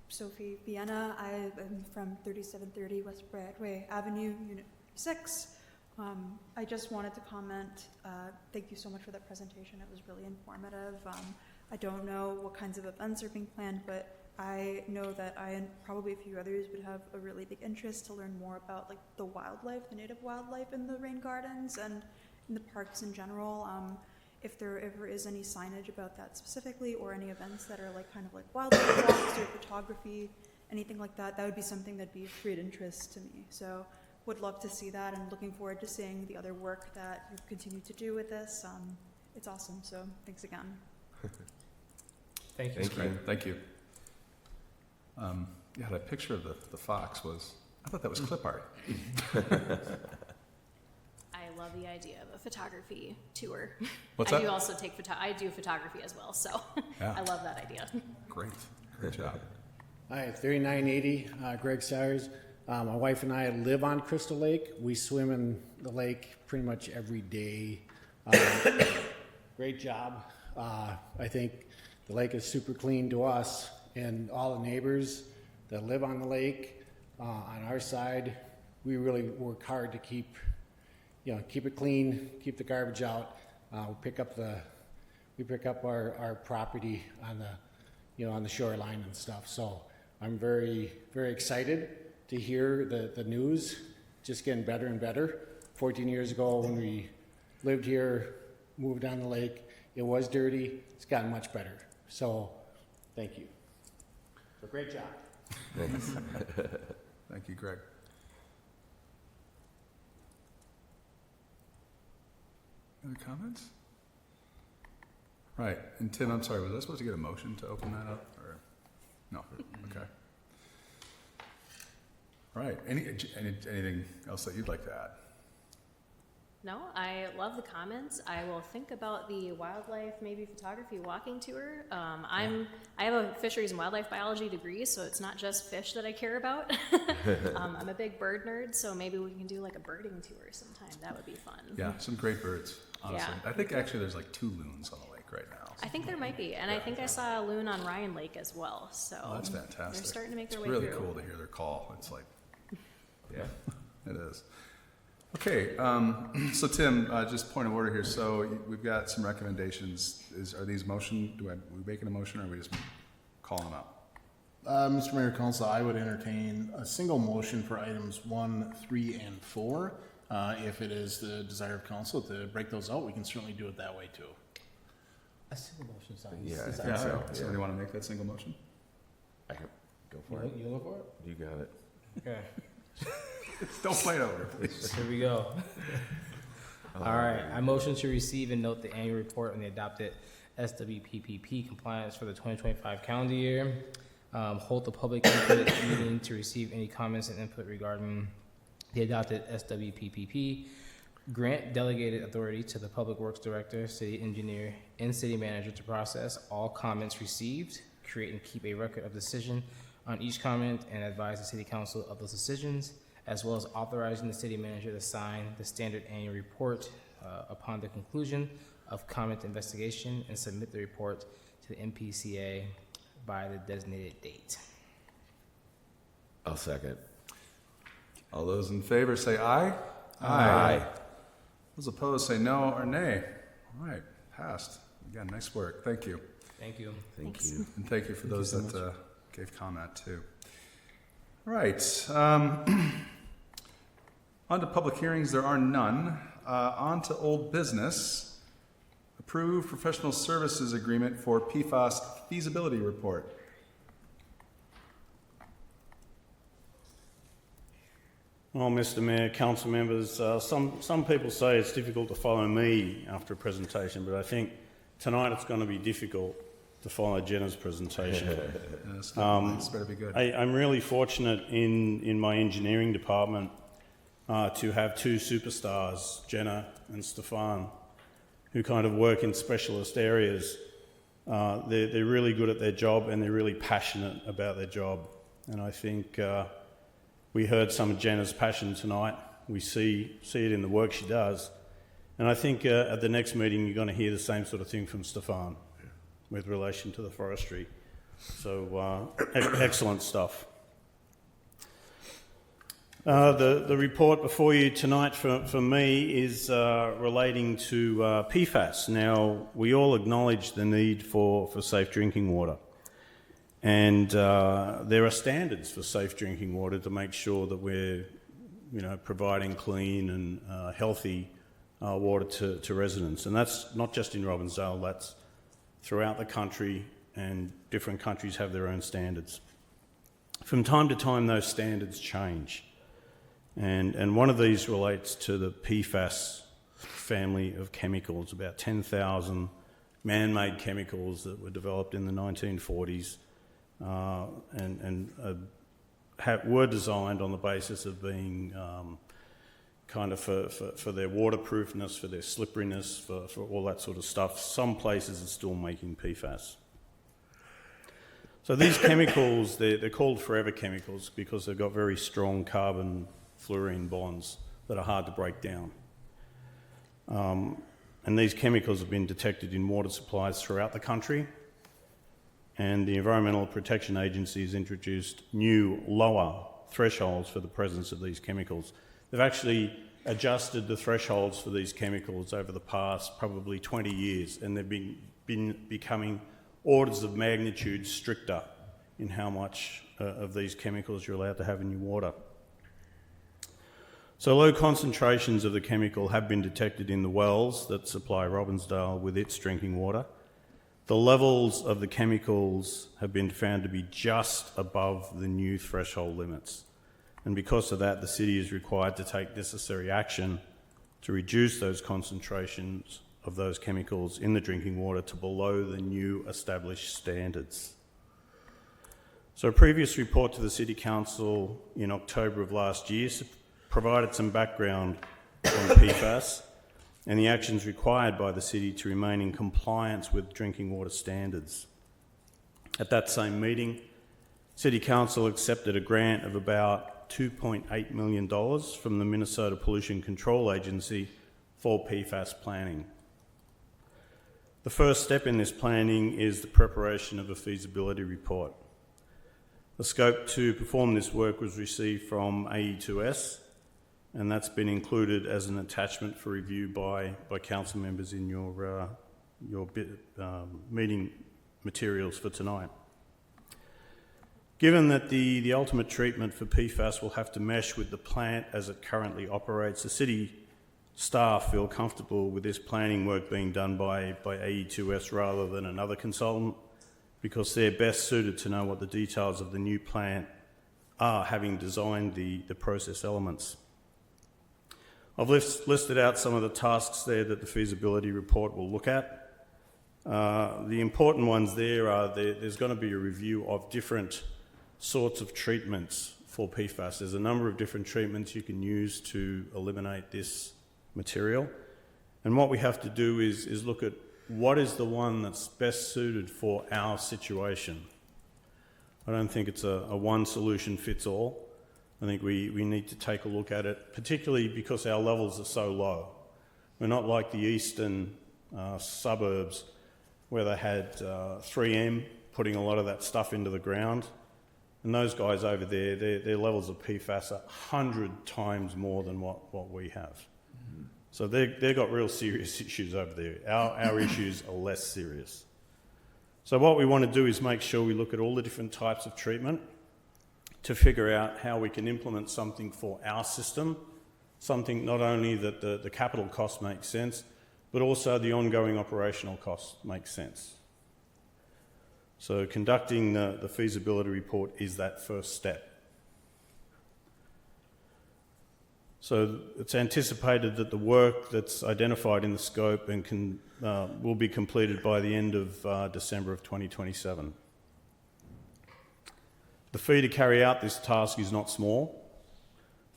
Sophie Vienna. I am from 3730 West Broadway Avenue, Unit 6. I just wanted to comment, thank you so much for that presentation. It was really informative. I don't know what kinds of events are being planned, but I know that I and probably a few others would have a really big interest to learn more about the wildlife, the native wildlife in the rain gardens and in the parks in general. If there ever is any signage about that specifically, or any events that are kind of wildlife walks or photography, anything like that, that would be something that'd be of great interest to me. So would love to see that, and looking forward to seeing the other work that you continue to do with this. It's awesome, so thanks again. Thank you. That's great. Thank you. Yeah, that picture of the fox I thought that was clip art. I love the idea of a photography tour. What's I that? do also I do photography as well, so Yeah. I love that idea. Great job. Hi, 3980, Greg Sayers. My wife and I live on Crystal Lake. We swim in the lake pretty much every day. Great job. I think the lake is super clean to us, and all the neighbors that live on the lake on our side, we really work hard to keep it clean, keep the garbage out. We pick up our property on the shoreline and stuff. So I'm very, very excited to hear the news just getting better and better 14 years ago when we lived here, moved down the lake. It was dirty. It's gotten much better. So, thank you. So, great job. Thanks. Thank you, Greg. Other comments? Right, and Tim, I'm sorry, was I supposed to get a motion to open that up, or, no, okay. All right, anything else that you'd like to add? No, I love the comments. I will think about the wildlife, maybe photography walking tour. I have a fisheries and wildlife biology degree, so it's not just fish that I care about. I'm a big bird nerd, so maybe we can do like a birding tour sometime. That would be fun. Yeah, some great birds, honestly. Yeah. I think actually there's like 2 loons on the lake right now. I think there might be, and I think I saw a loon on Ryan Lake as well. So Oh, that's fantastic. they're starting to make their It's way really through. cool to hear their call. It's like, Yeah. it is. Okay, so Tim, just point of order here. So we've got some recommendations. Are these motion? Are we making a motion, or are we just calling them out? Mr. Mayor, Council, I would entertain a single motion for items 1, 3, and 4. If it is the desire of council to break those out, we can certainly do it that way too. A single motion sounds. Yeah, I is think that- so. Somebody want to make that single motion? I can go for it. You look for it? You got it. Okay. Don't fight over it, please. Here we go. All right. I motion to receive and note the annual report on the adopted SWPPP compliance for the 2025 calendar year. Hold the public input meeting to receive any comments and input regarding the adopted SWPPP. Grant delegated authority to the Public Works Director, City Engineer, and City Manager to process all comments received, create and keep a record of decision on each comment, and advise the City Council of those decisions, as well as authorizing the City Manager to sign the standard annual report upon the conclusion of comment investigation and submit the report to the MPCA by the designated date. I'll second. All those in favor say aye. Aye. Those opposed say no or nay. All right, passed. Again, nice work. Thank you. Thank you. Thank Thanks. you. And thank you for those so that gave comment too. All right. On to public hearings, there are none. On to old business. Approve professional services agreement for PFAS feasibility report. Well, Mr. Mayor, council members, some people say it's difficult to follow me after a presentation, but I think tonight it's going to be difficult to follow Jenna's presentation. This better be good. I'm really fortunate in my engineering department to have 2 superstars, Jenna and Stefan, who kind of work in specialist areas. They're really good at their job and they're really passionate about their job. And I think we heard some of Jenna's passion tonight. We see it in the work she does. And I think at the next meeting you're going to hear the same sort of thing from Stefan with relation to the forestry. So excellent stuff. The report before you tonight for me is relating to PFAS. Now, we all acknowledge the need for safe drinking water. And there are standards for safe drinking water to make sure that we're providing clean and healthy water to residents. And that's not just in Robbinsdale, that's throughout the country, and different countries have their own standards. From time to time, those standards change. And one of these relates to the PFAS family of chemicals, about 10,000 man-made chemicals that were developed in the 1940s and were designed on the basis of being kind of for their waterproofness, for their slipperiness, for all that sort of stuff. Some places are still making PFAS. So these chemicals, they're called forever chemicals because they've got very strong carbon-fluorine bonds that are hard to break down. And these chemicals have been detected in water supplies throughout the country, and the Environmental Protection Agency has introduced new, lower thresholds for the presence of these chemicals. They've actually adjusted the thresholds for these chemicals over the past probably 20 years, and they've been becoming orders of magnitude stricter in how much of these chemicals you're allowed to have in your water. So low concentrations of the chemical have been detected in the wells that supply Robbinsdale with its drinking water. The levels of the chemicals have been found to be just above the new threshold limits. And because of that, the city is required to take necessary action to reduce those concentrations of those chemicals in the drinking water to below the new established standards. So a previous report to the City Council in October of last year provided some background on PFAS and the actions required by the city to remain in compliance with drinking water standards. At that same meeting, City Council accepted a grant of about $2.8 million from the Minnesota Pollution Control Agency for PFAS planning. The first step in this planning is the preparation of a feasibility report. The scope to perform this work was received from AE2S, and that's been included as an attachment for review by council members in your meeting materials for tonight. Given that the ultimate treatment for PFAS will have to mesh with the plant as it currently operates, the city staff feel comfortable with this planning work being done by AE2S rather than another consultant, because they're best suited to know what the details of the new plant are, having designed the process elements. I've listed out some of the tasks there that the feasibility report will look at. The important ones there are there's going to be a review of different sorts of treatments for PFAS. There's a number of different treatments you can use to eliminate this material. And what we have to do is look at what is the one that's best suited for our situation. I don't think it's a one solution fits all. I think we need to take a look at it, particularly because our levels are so low. We're not like the eastern suburbs where they had 3M putting a lot of that stuff into the ground. And those guys over there, their levels of PFAS are 100 times more than what we have. Mm-hmm. So they've got real serious issues over there. Our issues are less serious. So what we want to do is make sure we look at all the different types of treatment to figure out how we can implement something for our system, something not only that the capital cost makes sense, but also the ongoing operational cost makes sense. So conducting the feasibility report is that first step. So it's anticipated that the work that's identified in the scope and will be completed by the end of December of 2027. The fee to carry out this task is not small,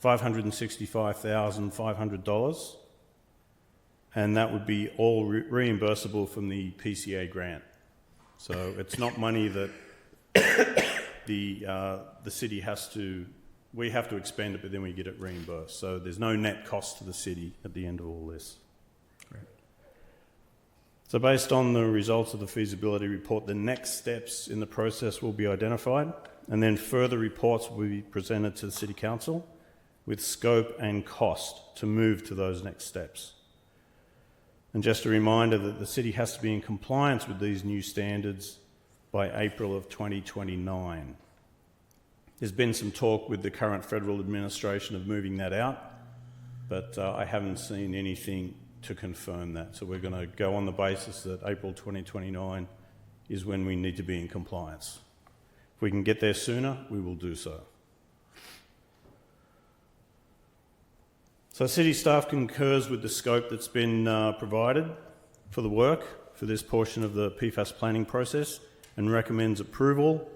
$565,500, and that would be all reimbursable from the PCA grant. So it's not money that the city we have to expend it, but then we get it reimbursed. So there's no net cost to the city at the end of all this. Great. So based on the results of the feasibility report, the next steps in the process will be identified, and then further reports will be presented to the City Council with scope and cost to move to those next steps. And just a reminder that the city has to be in compliance with these new standards by April of 2029. There's been some talk with the current federal administration of moving that out, but I haven't seen anything to confirm that. So we're going to go on the basis that April 2029 is when we need to be in compliance. If we can get there sooner, we will do so. So city staff concurs with the scope that's been provided for the work for this portion of the PFAS planning process and recommends approval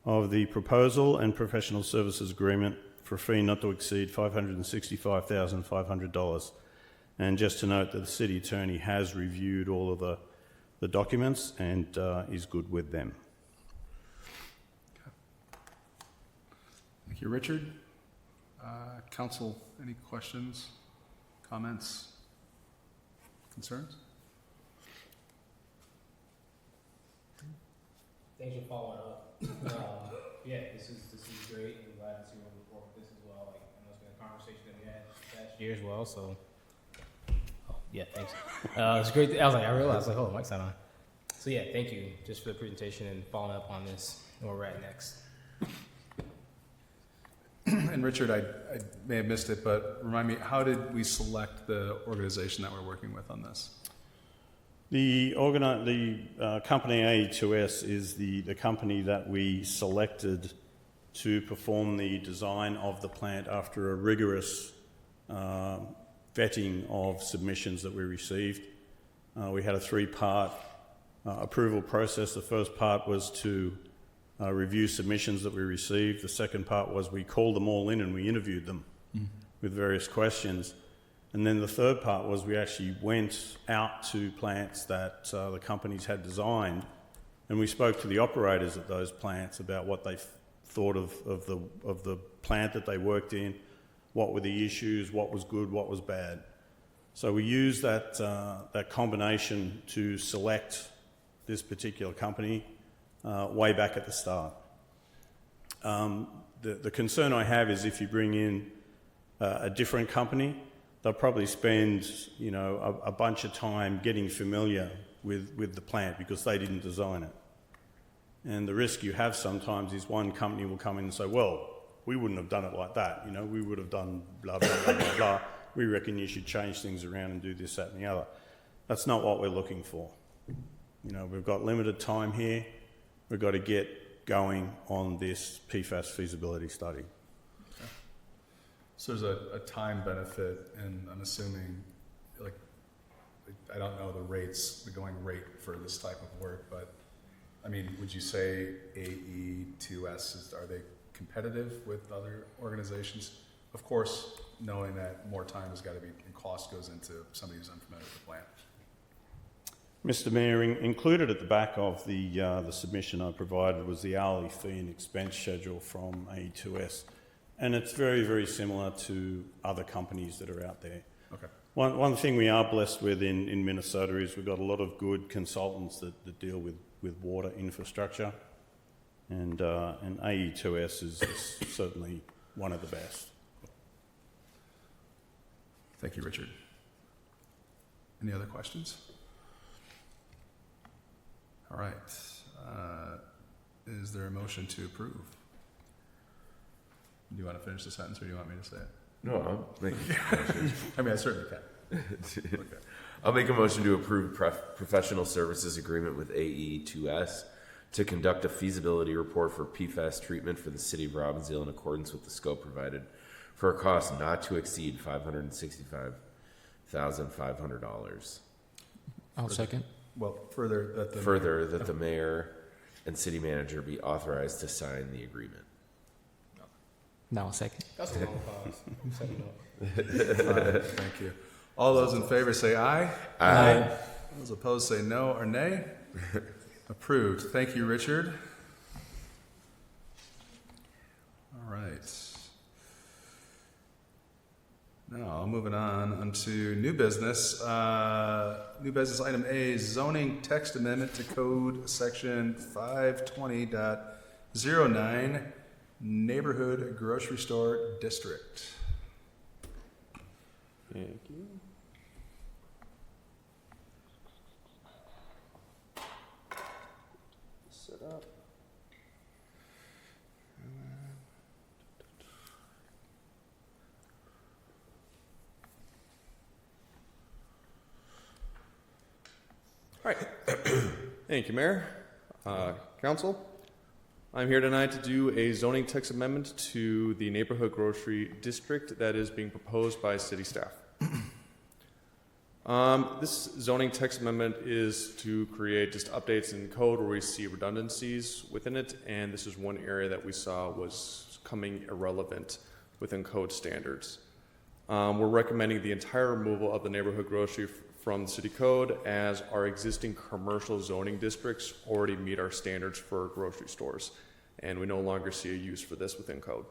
of the proposal and professional services agreement for a fee not to exceed $565,500. And just to note that the city attorney has reviewed all of the documents and is good with them. Thank you, Richard. Council, any questions, comments, concerns? Thanks for following up. Yeah, this is great. I'm glad to see where we report with this as well. Like, I know it's been a conversation that we had last year as well. So, yeah, thanks. It's great. I realized, oh, mic's not on. So yeah, thank you just for the presentation and following up on this and where we're at next. And Richard, I may have missed it, but remind me, how did we select the organization that we're working with on this? The company AE2S is the company that we selected to perform the design of the plant after a rigorous vetting of submissions that we received. We had a three-part approval process. The first part was to review submissions that we received. The second part was we called them all in and we interviewed them with various questions. And then the third part was we actually went out to plants that the companies had designed, and we spoke to the operators at those plants about what they thought of the plant that they worked in, what were the issues, what was good, what was bad. So we used that combination to select this particular company way back at the start. The concern I have is if you bring in a different company, they'll probably spend, a bunch of time getting familiar with the plant because they didn't design it. And the risk you have sometimes is one company will come in and say, well, we wouldn't have done it like that. We would have done blah, blah, blah, blah, blah. We reckon you should change things around and do this, that, and the other. That's not what we're looking for. We've got limited time here. We've got to get going on this PFAS feasibility study. So there's a time benefit, and I'm assuming, I don't know the going rate for this type of work, but would you say AE2S, are they competitive with other organizations? Of course, knowing that more time has got to be, and cost goes into somebody who's unfamiliar with the plant. Mr. Mayor, included at the back of the submission I provided was the hourly fee and expense schedule from AE2S. And it's very, very similar to other companies that are out there. Okay. One thing we are blessed with in Minnesota is we've got a lot of good consultants that deal with water infrastructure. And AE2S is certainly one of the best. Thank you, Richard. Any other questions? All right. Is there a motion to approve? Do you want to finish the sentence, or do you want me to say it? No, I'll make a motion. I certainly can. Okay. I'll make a motion to approve professional services agreement with AE2S to conduct a feasibility report for PFAS treatment for the city of Robbinsdale in accordance with the scope provided for a cost not to exceed $565,500. I'll second. Well, further that the mayor and city manager be authorized to sign the agreement. Now I'll second. That's a long pause. Second up. Thank you. All those in favor say aye. Aye. Those opposed say no or nay. Approved. Thank you, Richard. All right. Now, moving on to new business. New business item A, zoning text amendment to code section 520.09, neighborhood grocery store district. Thank you. Set up. All right. Thank you, Mayor. Council. I'm here tonight to do a zoning text amendment to the neighborhood grocery district that is being proposed by city staff. This zoning text amendment is to create just updates in code where we see redundancies within it, and this is one area that we saw was coming irrelevant within code standards. We're recommending the entire removal of the neighborhood grocery from the city code, as our existing commercial zoning districts already meet our standards for grocery stores, and we no longer see a use for this within code.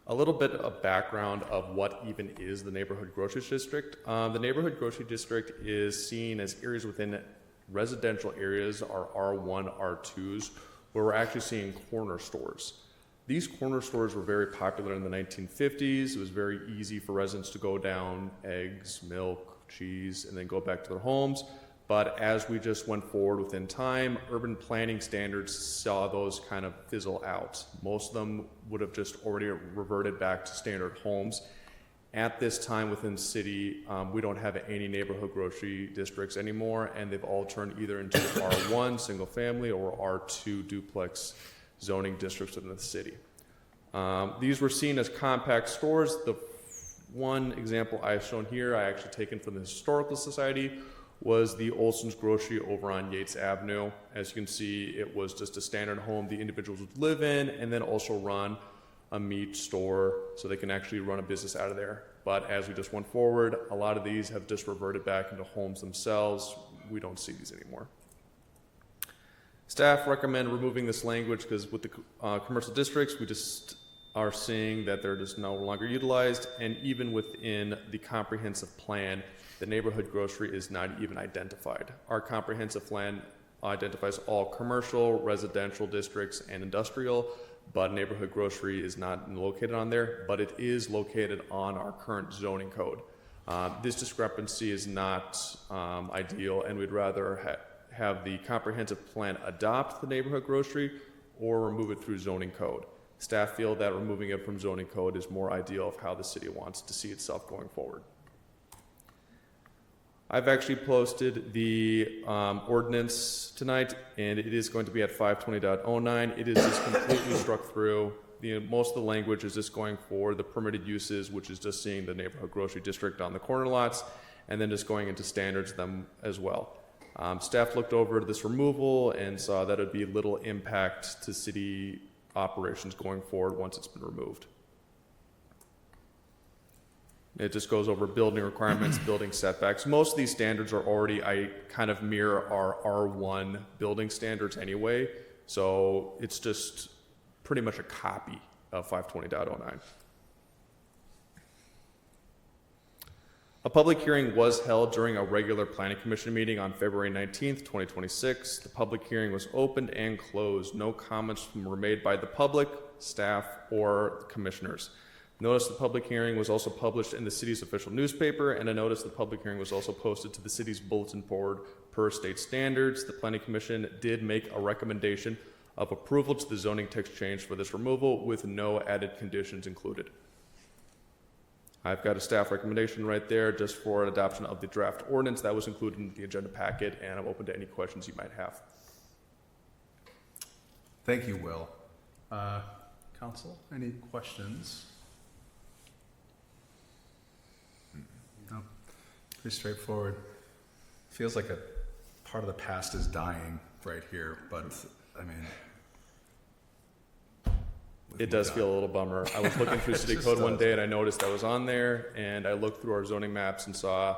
A little bit of background of what even is the neighborhood grocery district. The neighborhood grocery district is seen as areas within residential areas, our R1, R2s, where we're actually seeing corner stores. These corner stores were very popular in the 1950s. It was very easy for residents to go down eggs, milk, cheese, and then go back to their homes. But as we just went forward within time, urban planning standards saw those kind of fizzle out. Most of them would have just already reverted back to standard homes. At this time within the city, we don't have any neighborhood grocery districts anymore, and they've all turned either into R1 single family or R2 duplex zoning districts within the city. These were seen as compact stores. The one example I've shown here, I actually taken from the Historical Society, was the Olson's Grocery over on Yates Avenue. As you can see, it was just a standard home the individuals would live in and then also run a meat store so they can actually run a business out of there. But as we just went forward, a lot of these have just reverted back into homes themselves. We don't see these anymore. Staff recommend removing this language because with the commercial districts, we just are seeing that they're just no longer utilized, and even within the comprehensive plan, the neighborhood grocery is not even identified. Our comprehensive plan identifies all commercial, residential districts, and industrial, but neighborhood grocery is not located on there, but it is located on our current zoning code. This discrepancy is not ideal, and we'd rather have the comprehensive plan adopt the neighborhood grocery or remove it through zoning code. Staff feel that removing it from zoning code is more ideal of how the city wants to see itself going forward. I've actually posted the ordinance tonight, and it is going to be at 520.09. It is just completely struck through. Most of the language is just going for the permitted uses, which is just seeing the neighborhood grocery district on the corner lots, and then just going into standards them as well. Staff looked over this removal and saw that it would be little impact to city operations going forward once it's been removed. It just goes over building requirements, building setbacks. Most of these standards are already, kind of mirror our R1 building standards anyway, so it's just pretty much a copy of 520.09. A public hearing was held during a regular Planning Commission meeting on February 19th, 2026. The public hearing was opened and closed. No comments were made by the public, staff, or the commissioners. Notice the public hearing was also published in the city's official newspaper, and a notice the public hearing was also posted to the city's bulletin board per state standards. The Planning Commission did make a recommendation of approval to the zoning text change for this removal with no added conditions included. I've got a staff recommendation right there just for adoption of the draft ordinance that was included in the agenda packet, and I'm open to any questions you might have. Thank you, Will. Council, any questions? No. Pretty straightforward. Feels like a part of the past is dying right here, but I mean, it does feel a little bummer. I was looking through city code one day and I noticed that was on there, and I looked through our zoning maps and saw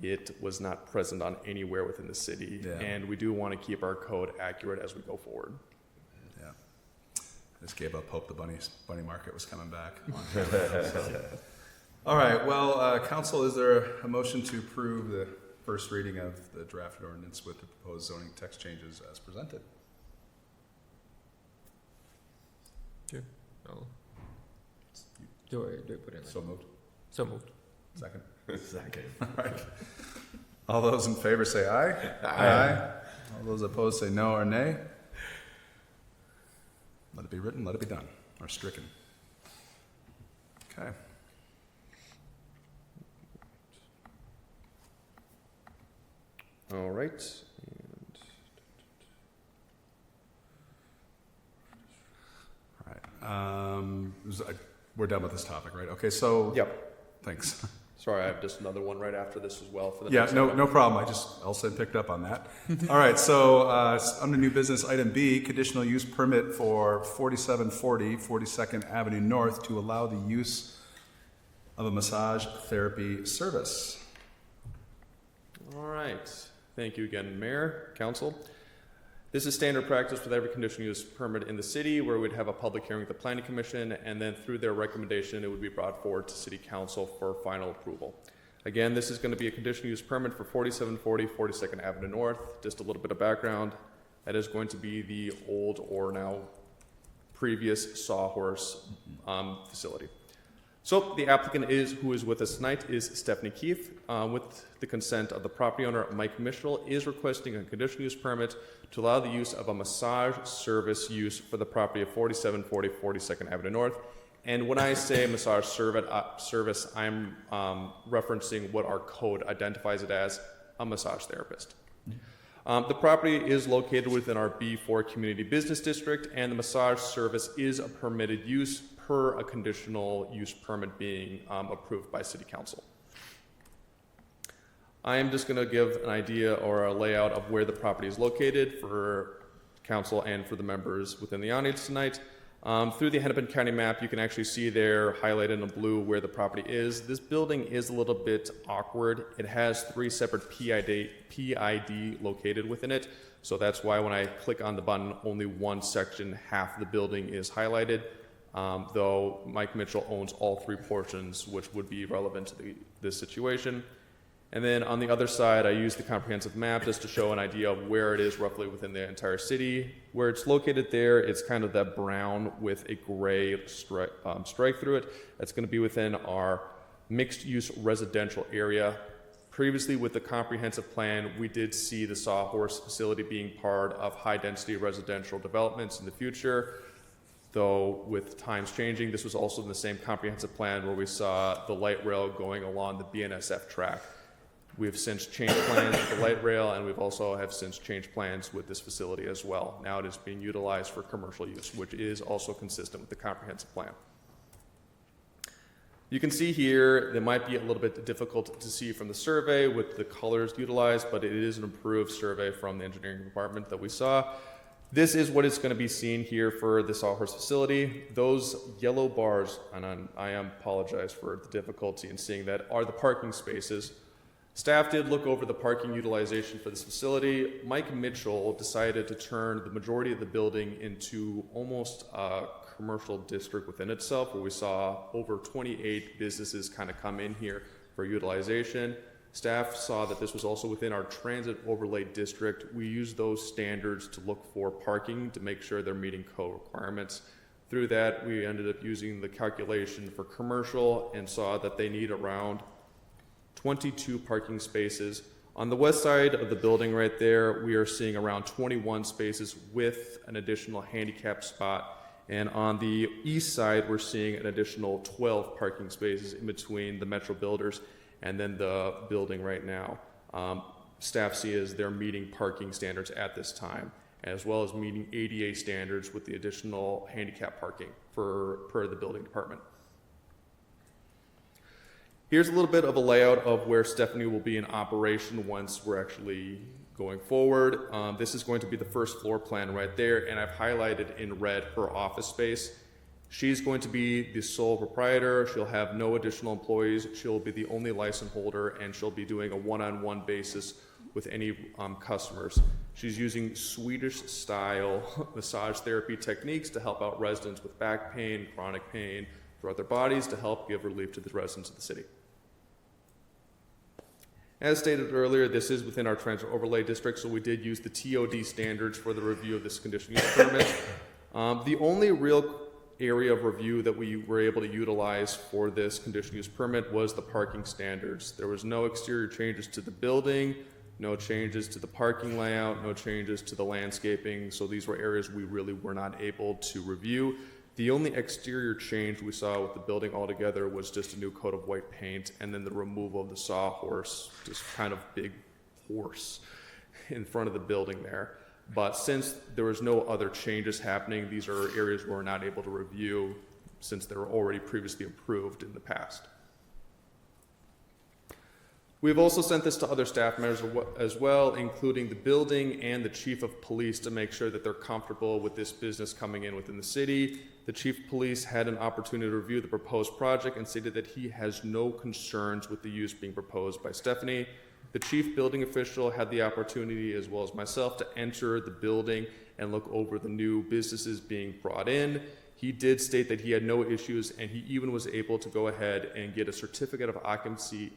it was not present on anywhere within the city. Yeah. And we do want to keep our code accurate as we go forward. Yeah. I just gave up hope the bunny market was coming back. All right, well, council, is there a motion to approve the first reading of the drafted ordinance with the proposed zoning text changes as presented? Sure. Do I put in? So moved. So moved. Second. Second. All right. All those in favor say aye. Aye. All those opposed say no or nay. Let it be written, let it be done, or stricken. Okay. All right. We're done with this topic, right? Okay, so. Yep. Thanks. Sorry, I have just another one right after this as well. For the yeah, no problem. I just also picked up on that. All right, so under new business, item B, conditional use permit for 4740 42nd Avenue North to allow the use of a massage therapy service. All right. Thank you again, Mayor, Council. This is standard practice with every conditional use permit in the city, where we'd have a public hearing with the Planning Commission, and then through their recommendation, it would be brought forward to City Council for final approval. Again, this is going to be a conditional use permit for 4740 42nd Avenue North. Just a little bit of background. That is going to be the old or now previous Sawhorse facility. So the applicant who is with us tonight is Stephanie Keefe. With the consent of the property owner, Mike Mitchell is requesting a conditional use permit to allow the use of a massage service use for the property of 4740 42nd Avenue North. And when I say massage service, I'm referencing what our code identifies it as, a massage therapist. The property is located within our B4 Community Business District, and the massage service is a permitted use per a conditional use permit being approved by City Council. I am just going to give an idea or a layout of where the property is located for Council and for the members within the audience tonight. Through the Hennepin County map, you can actually see there highlighted in blue where the property is. This building is a little bit awkward. It has 3 separate PID located within it. So that's why when I click on the button, only one section, half the building is highlighted. Though Mike Mitchell owns all 3 portions, which would be relevant to this situation. And then on the other side, I use the comprehensive map just to show an idea of where it is roughly within the entire city. Where it's located there, it's kind of that brown with a gray strike through it. That's going to be within our mixed-use residential area. Previously, with the comprehensive plan, we did see the Sawhorse facility being part of high-density residential developments in the future. Though with times changing, this was also in the same comprehensive plan where we saw the light rail going along the BNSF track. We have since changed plans with the light rail, and we've also have since changed plans with this facility as well. Now it is being utilized for commercial use, which is also consistent with the comprehensive plan. You can see here, it might be a little bit difficult to see from the survey with the colors utilized, but it is an improved survey from the engineering department that we saw. This is what is going to be seen here for the Sawhorse facility. Those yellow bars, and I apologize for the difficulty in seeing that, are the parking spaces. Staff did look over the parking utilization for this facility. Mike Mitchell decided to turn the majority of the building into almost a commercial district within itself, where we saw over 28 businesses kind of come in here for utilization. Staff saw that this was also within our transit overlay district. We used those standards to look for parking to make sure they're meeting code requirements. Through that, we ended up using the calculation for commercial and saw that they need around 22 parking spaces. On the west side of the building right there, we are seeing around 21 spaces with an additional handicap spot. And on the east side, we're seeing an additional 12 parking spaces in between the Metro builders and then the building right now. Staff see as they're meeting parking standards at this time, as well as meeting ADA standards with the additional handicap parking per the building department. Here's a little bit of a layout of where Stephanie will be in operation once we're actually going forward. This is going to be the first floor plan right there, and I've highlighted in red her office space. She's going to be the sole proprietor. She'll have no additional employees. She'll be the only license holder, and she'll be doing a one-on-one basis with any customers. She's using Swedish-style massage therapy techniques to help out residents with back pain, chronic pain throughout their bodies to help give relief to the residents of the city. As stated earlier, this is within our transit overlay district, so we did use the TOD standards for the review of this conditional use permit. The only real area of review that we were able to utilize for this conditional use permit was the parking standards. There was no exterior changes to the building, no changes to the parking layout, no changes to the landscaping, so these were areas we really were not able to review. The only exterior change we saw with the building altogether was just a new coat of white paint and then the removal of the sawhorse, just kind of big horse in front of the building there. But since there was no other changes happening, these are areas we're not able to review since they were already previously approved in the past. We've also sent this to other staff members as well, including the building and the chief of police, to make sure that they're comfortable with this business coming in within the city. The chief of police had an opportunity to review the proposed project and stated that he has no concerns with the use being proposed by Stephanie. The chief building official had the opportunity, as well as myself, to enter the building and look over the new businesses being brought in. He did state that he had no issues, and he even was able to go ahead and get a certificate of occupancy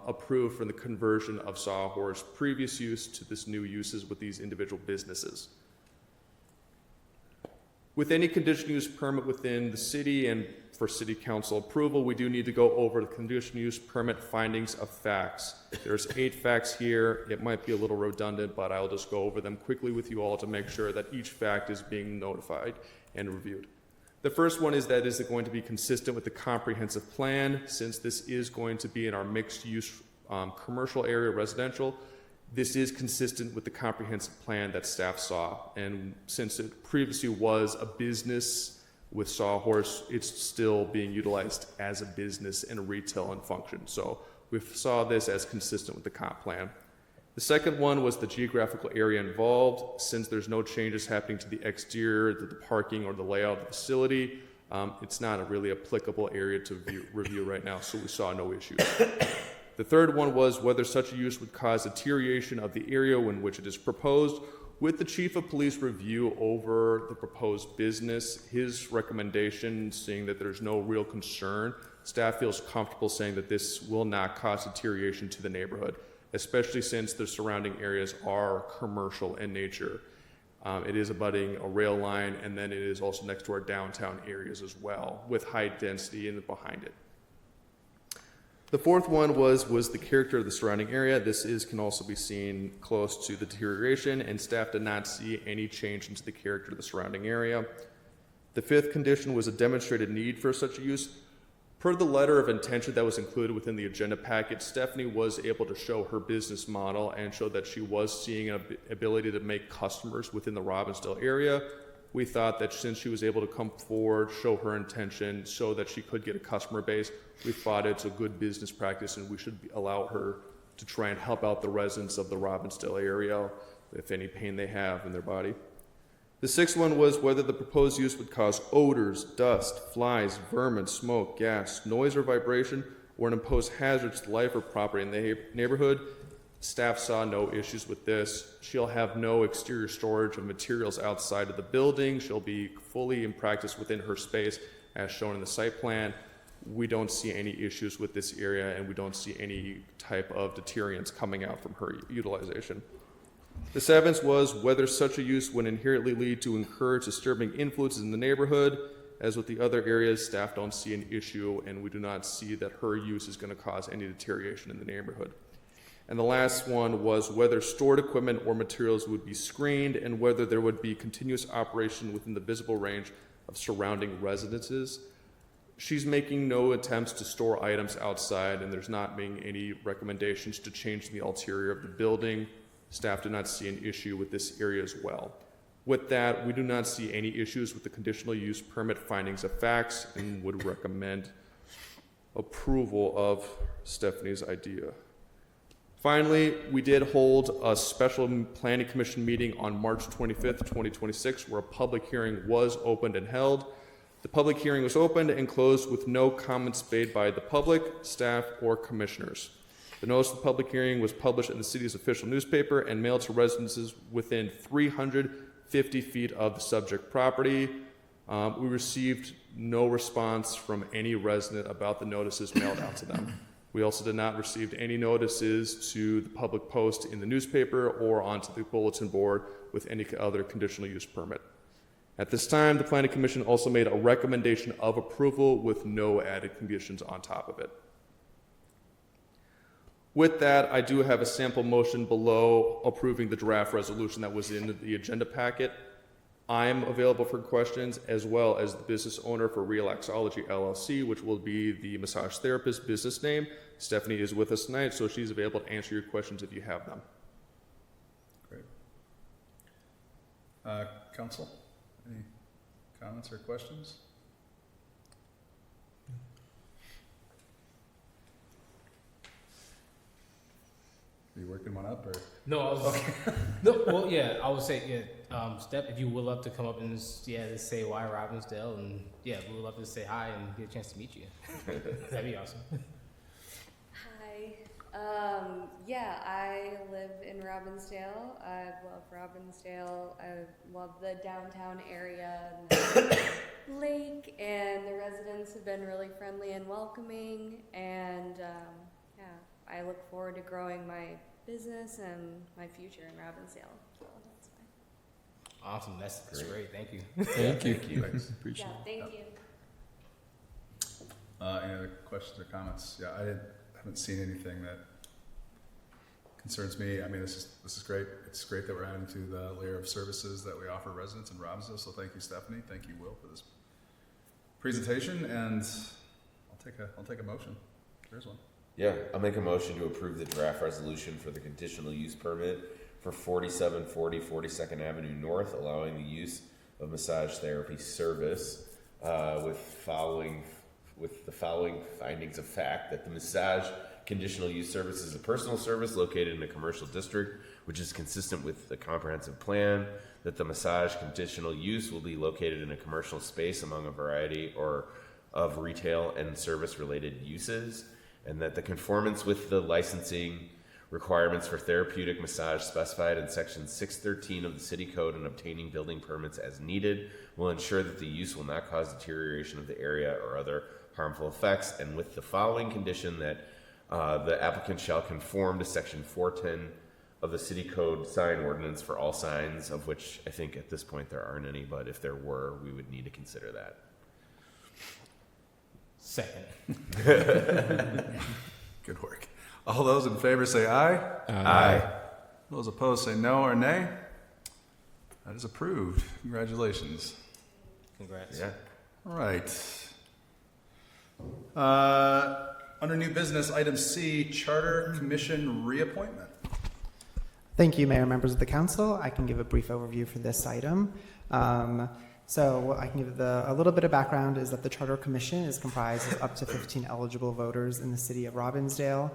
approved for the conversion of Sawhorse previous use to this new uses with these individual businesses. With any conditional use permit within the city and for city council approval, we do need to go over the conditional use permit findings of facts. There's 8 facts here. It might be a little redundant, but I'll just go over them quickly with you all to make sure that each fact is being notified and reviewed. The first one is that is it going to be consistent with the comprehensive plan, since this is going to be in our mixed use commercial area residential. This is consistent with the comprehensive plan that staff saw, and since it previously was a business with Sawhorse, it's still being utilized as a business and retail and function. So we saw this as consistent with the comp plan. The second one was the geographical area involved. Since there's no changes happening to the exterior, the parking, or the layout of the facility, it's not a really applicable area to review right now, so we saw no issues. The third one was whether such a use would cause deterioration of the area in which it is proposed. With the chief of police review over the proposed business, his recommendation, seeing that there's no real concern, staff feels comfortable saying that this will not cause deterioration to the neighborhood, especially since the surrounding areas are commercial in nature. It is abutting a rail line, and then it is also next to our downtown areas as well, with high density behind it. The fourth one was the character of the surrounding area. This can also be seen close to the deterioration, and staff did not see any change into the character of the surrounding area. The fifth condition was a demonstrated need for such a use. Per the letter of intention that was included within the agenda package, Stephanie was able to show her business model and show that she was seeing an ability to make customers within the Robbinsdale area. We thought that since she was able to come forward, show her intention, show that she could get a customer base, we thought it's a good business practice and we should allow her to try and help out the residents of the Robbinsdale area with any pain they have in their body. The sixth one was whether the proposed use would cause odors, dust, flies, vermin, smoke, gas, noise or vibration, or impose hazards to life or property in the neighborhood. Staff saw no issues with this. She'll have no exterior storage of materials outside of the building. She'll be fully in practice within her space as shown in the site plan. We don't see any issues with this area, and we don't see any type of deterrents coming out from her utilization. The seventh was whether such a use would inherently lead to encourage disturbing influences in the neighborhood. As with the other areas, staff don't see an issue, and we do not see that her use is going to cause any deterioration in the neighborhood. And the last one was whether stored equipment or materials would be screened and whether there would be continuous operation within the visible range of surrounding residences. She's making no attempts to store items outside, and there's not being any recommendations to change the interior of the building. Staff do not see an issue with this area as well. With that, we do not see any issues with the conditional use permit findings of facts and would recommend approval of Stephanie's idea. Finally, we did hold a special planning commission meeting on March 25th, 2026, where a public hearing was opened and held. The public hearing was opened and closed with no comments made by the public, staff, or commissioners. The notice of the public hearing was published in the city's official newspaper and mailed to residences within 350 feet of the subject property. We received no response from any resident about the notices mailed out to them. We also did not receive any notices to the public post in the newspaper or onto the bulletin board with any other conditional use permit. At this time, the Planning Commission also made a recommendation of approval with no added conditions on top of it. With that, I do have a sample motion below approving the draft resolution that was in the agenda packet. I'm available for questions, as well as the business owner for Relaxology LLC, which will be the massage therapist business name. Stephanie is with us tonight, so she's available to answer your questions if you have them. Great. Council, any comments or questions? Are you working one up, or? No, I was. No, well, yeah, I would say, yeah, Steph, if you would love to come up and just say why Robbinsdale, and we would love to say hi and get a chance to meet you. That'd be awesome. Hi. I live in Robbinsdale. I love Robbinsdale. I love the downtown area and the lake, and the residents have been really friendly and welcoming, and I look forward to growing my business and my future in Robbinsdale. So that's Awesome. That's great. Thank you. Thank you. Thank you. Appreciate Yeah, it. thank you. Any other questions or comments? Yeah, I haven't seen anything that concerns me. I mean, this is great. It's great that we're adding to the layer of services that we offer residents in Robbinsdale. So thank you, Stephanie. Thank you, Will, for this presentation. And I'll take a motion. There's one. Yeah, I'll make a motion to approve the draft resolution for the conditional use permit for 4740 42nd Avenue North, allowing the use of massage therapy service with the following findings of fact: that the massage conditional use service is a personal service located in a commercial district, which is consistent with the comprehensive plan; that the massage conditional use will be located in a commercial space among a variety of retail and service related uses; and that the conformance with the licensing requirements for therapeutic massage specified in section 613 of the city code and obtaining building permits as needed will ensure that the use will not cause deterioration of the area or other harmful effects; and with the following condition, that the applicant shall conform to section 410 of the city code sign ordinance for all signs, of which I think at this point there aren't any, but if there were, we would need to consider that. Second. Good work. All those in favor say aye. Aye. Those opposed say no or nay. That is approved. Congratulations. Congrats. Yeah. All right. Under new business, item C, Charter Commission reappointment. Thank you, Mayor, members of the council. I can give a brief overview for this item. So I can give a little bit of background is that the Charter Commission is comprised of up to 15 eligible voters in the city of Robbinsdale.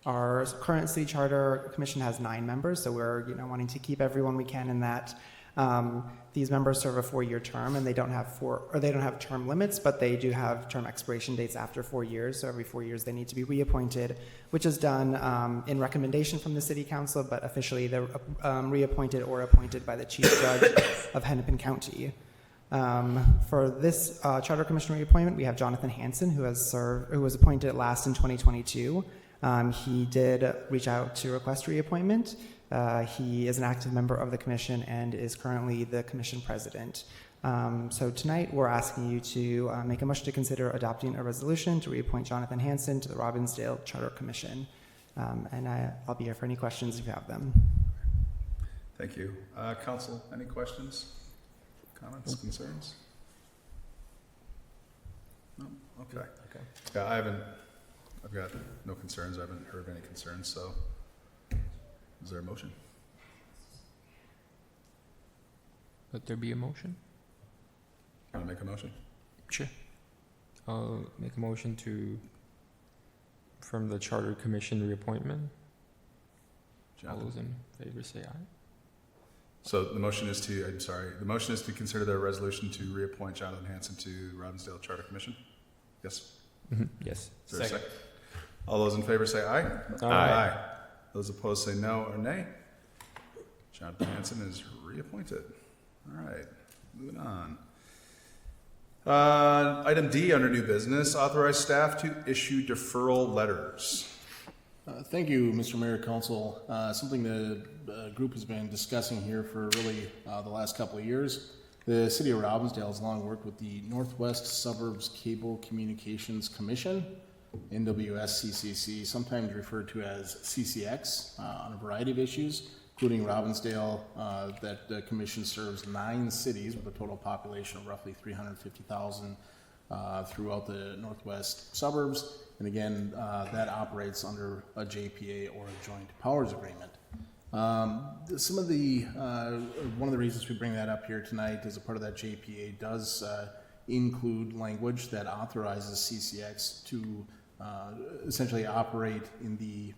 Our current city charter commission has 9 members, so we're wanting to keep everyone we can in that. These members serve a 4-year term, and they don't have term limits, but they do have term expiration dates after 4 years. So every 4 years they need to be reappointed, which is done in recommendation from the city council, but officially they're reappointed or appointed by the chief judge of Hennepin County. For this charter commission reappointment, we have Jonathan Hansen, who was appointed last in 2022. He did reach out to request reappointment. He is an active member of the commission and is currently the commission president. So tonight we're asking you to make a motion to consider adopting a resolution to reappoint Jonathan Hansen to the Robbinsdale Charter Commission. And I'll be here for any questions if you have them. Thank you. Council, any questions, comments, concerns? No? Okay. Yeah, I've got no concerns. I haven't heard of any concerns, so is there a motion? Let there be a motion? Want to make a motion? Sure. I'll make a motion from the Charter Commission reappointment. Jonathan. All those in favor say aye. So the motion is to consider the resolution to reappoint Jonathan Hansen to Robbinsdale Charter Commission? Yes? Mm-hmm. Yes. Is there a second? All those in favor say aye. Aye. Those opposed say no or nay. Jonathan Hansen is reappointed. All right, moving on. Item D under new business, authorize staff to issue deferral letters. Thank you, Mr. Mayor, Council. Something the group has been discussing here for really the last couple of years. The City of Robbinsdale has long worked with the Northwest Suburbs Cable Communications Commission, NWSCCC, sometimes referred to as CCX, on a variety of issues, including Robbinsdale. That the commission serves 9 cities with a total population of roughly 350,000 throughout the Northwest suburbs. And again, that operates under a JPA or a joint powers agreement. Some of the one of the reasons we bring that up here tonight is a part of that JPA does include language that authorizes CCX to essentially operate in the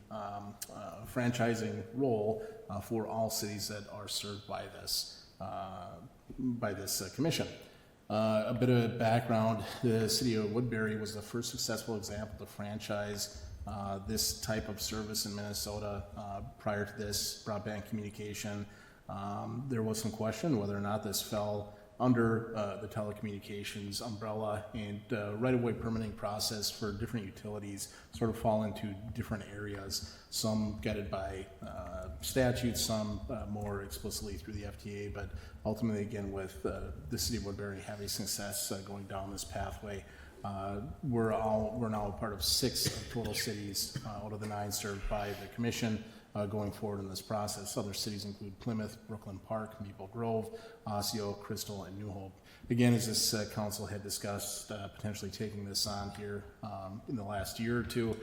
franchising role for all cities that are served by this commission. A bit of background: the city of Woodbury was the first successful example to franchise this type of service in Minnesota. Prior to this, broadband communication, there was some question whether or not this fell under the telecommunications umbrella, and right-of-way permitting process for different utilities sort of fall into different areas. Some guided by statutes, some more explicitly through the FTA, but ultimately, again, with the city of Woodbury having success going down this pathway, we're now a part of 6 total cities out of the 9 served by the commission. Going forward in this process. Other cities include Plymouth, Brooklyn Park, Maple Grove, Osseo, Crystal, and New Hope. Again, as this council had discussed, potentially taking this on here in the last year or two,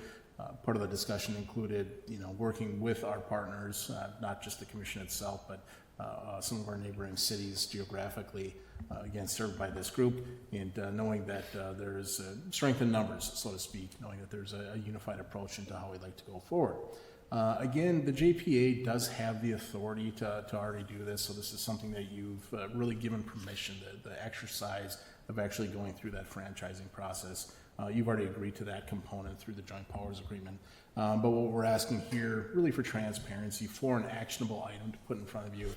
part of the discussion included, working with our partners, not just the commission itself, but some of our neighboring cities geographically, again, served by this group, and knowing that there is strength in numbers, so to speak, knowing that there's a unified approach into how we'd like to go forward. Again, the JPA does have the authority to already do this, so this is something that you've really given permission, the exercise of actually going through that franchising process. You've already agreed to that component through the Joint Powers Agreement. But what we're asking here, really for transparency, for an actionable item to put in front of you,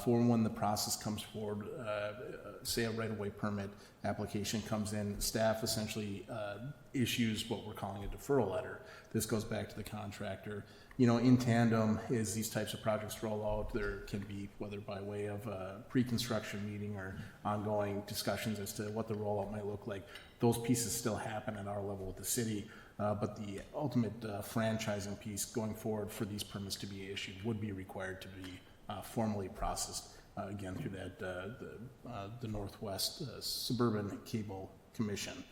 for when the process comes forward, say a right-of-way permit application comes in, staff essentially issues what we're calling a deferral letter. This goes back to the contractor. In tandem, as these types of projects roll out, there can be, whether by way of a pre-construction meeting or ongoing discussions as to what the rollout might look like. Those pieces still happen at our level with the city, but the ultimate franchising piece going forward for these permits to be issued would be required to be formally processed, again, through that the Northwest Suburban Cable Commission.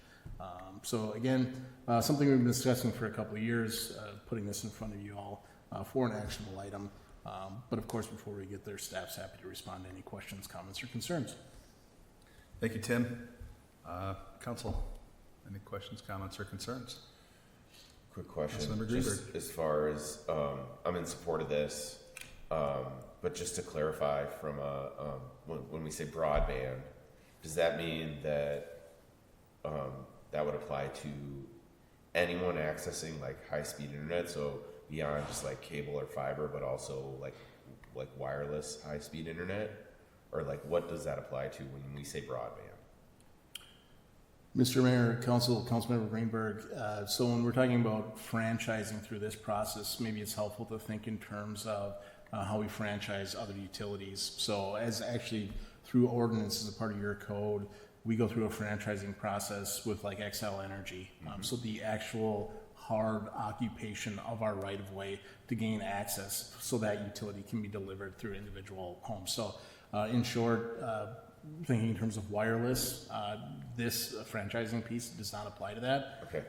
So again, something we've been discussing for a couple of years, putting this in front of you all for an actionable item. But of course, before we get there, staff's happy to respond to any questions, comments, or concerns. Thank you, Tim. Council, any questions, comments, or concerns? Quick question. Councilmember Greenberg. Just as far as I'm in support of this, but just to clarify, from when we say broadband, does that mean that that would apply to anyone accessing like high-speed internet, so beyond just like cable or fiber, but also like wireless high-speed internet, or like what does that apply to when we say broadband? Mr. Mayor, Councilmember Greenberg, so when we're talking about franchising through this process, maybe it's helpful to think in terms of how we franchise other utilities. So as actually through ordinance as a part of your code, we go through a franchising process with like XL Energy. So the actual hard occupation of our right-of-way to gain access so that utility can be delivered through individual homes. So in short, thinking in terms of wireless, this franchising piece does not apply to that. Okay.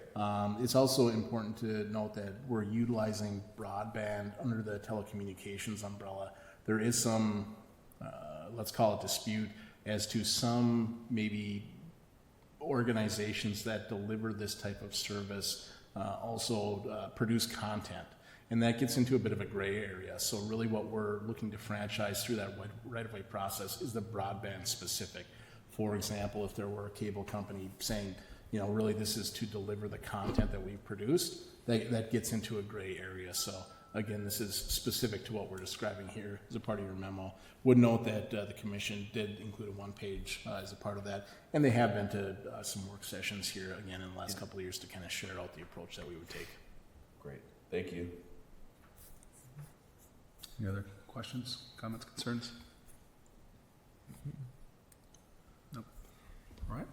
It's also important to note that we're utilizing broadband under the telecommunications umbrella. There is some, let's call it dispute, as to some maybe organizations that deliver this type of service also produce content. And that gets into a bit of a gray area. So really what we're looking to franchise through that right-of-way process is the broadband specific. For example, if there were a cable company saying, really this is to deliver the content that we've produced, that gets into a gray area. So again, this is specific to what we're describing here as a part of your memo. Would note that the commission did include a one-page as a part of that, and they have been to some work sessions here again in the last couple of years to kind of share out the approach that we would take. Great, thank you. Any other questions, comments, concerns? Nope. All right.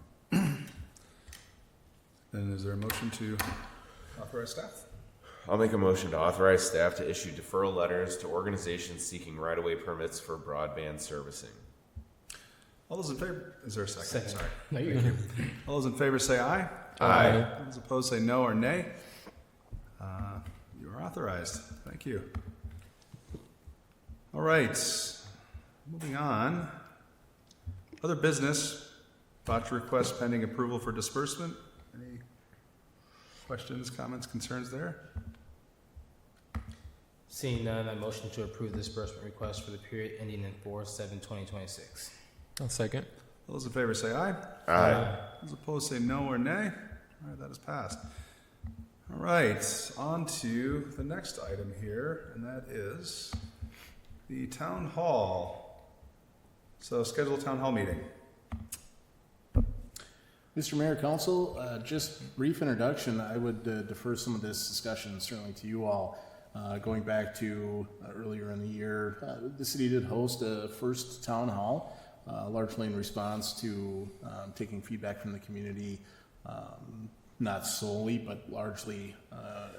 Then is there a motion to authorize staff? I'll make a motion to authorize staff to issue deferral letters to organizations seeking right-of-way permits for broadband servicing. All those in favor, is there a second? Sorry. No, Thank you. All those in favor say aye. Aye. All those opposed say no or nay. You are authorized. Thank you. All right, moving on. Other business, voucher request pending approval for disbursement. Any questions, comments, concerns there? Seeing none, I motion to approve the disbursement request for the period ending in 4/7/2026. I'll second. All those in favor say aye. Aye. Those opposed say no or nay. All right, that is passed. All right, on to the next item here, and that is the town hall. So schedule a town hall meeting. Mr. Mayor, Council, just brief introduction. I would defer some of this discussion certainly to you all. Going back to earlier in the year, the city did host a first town hall, largely in response to taking feedback from the community, not solely, but largely,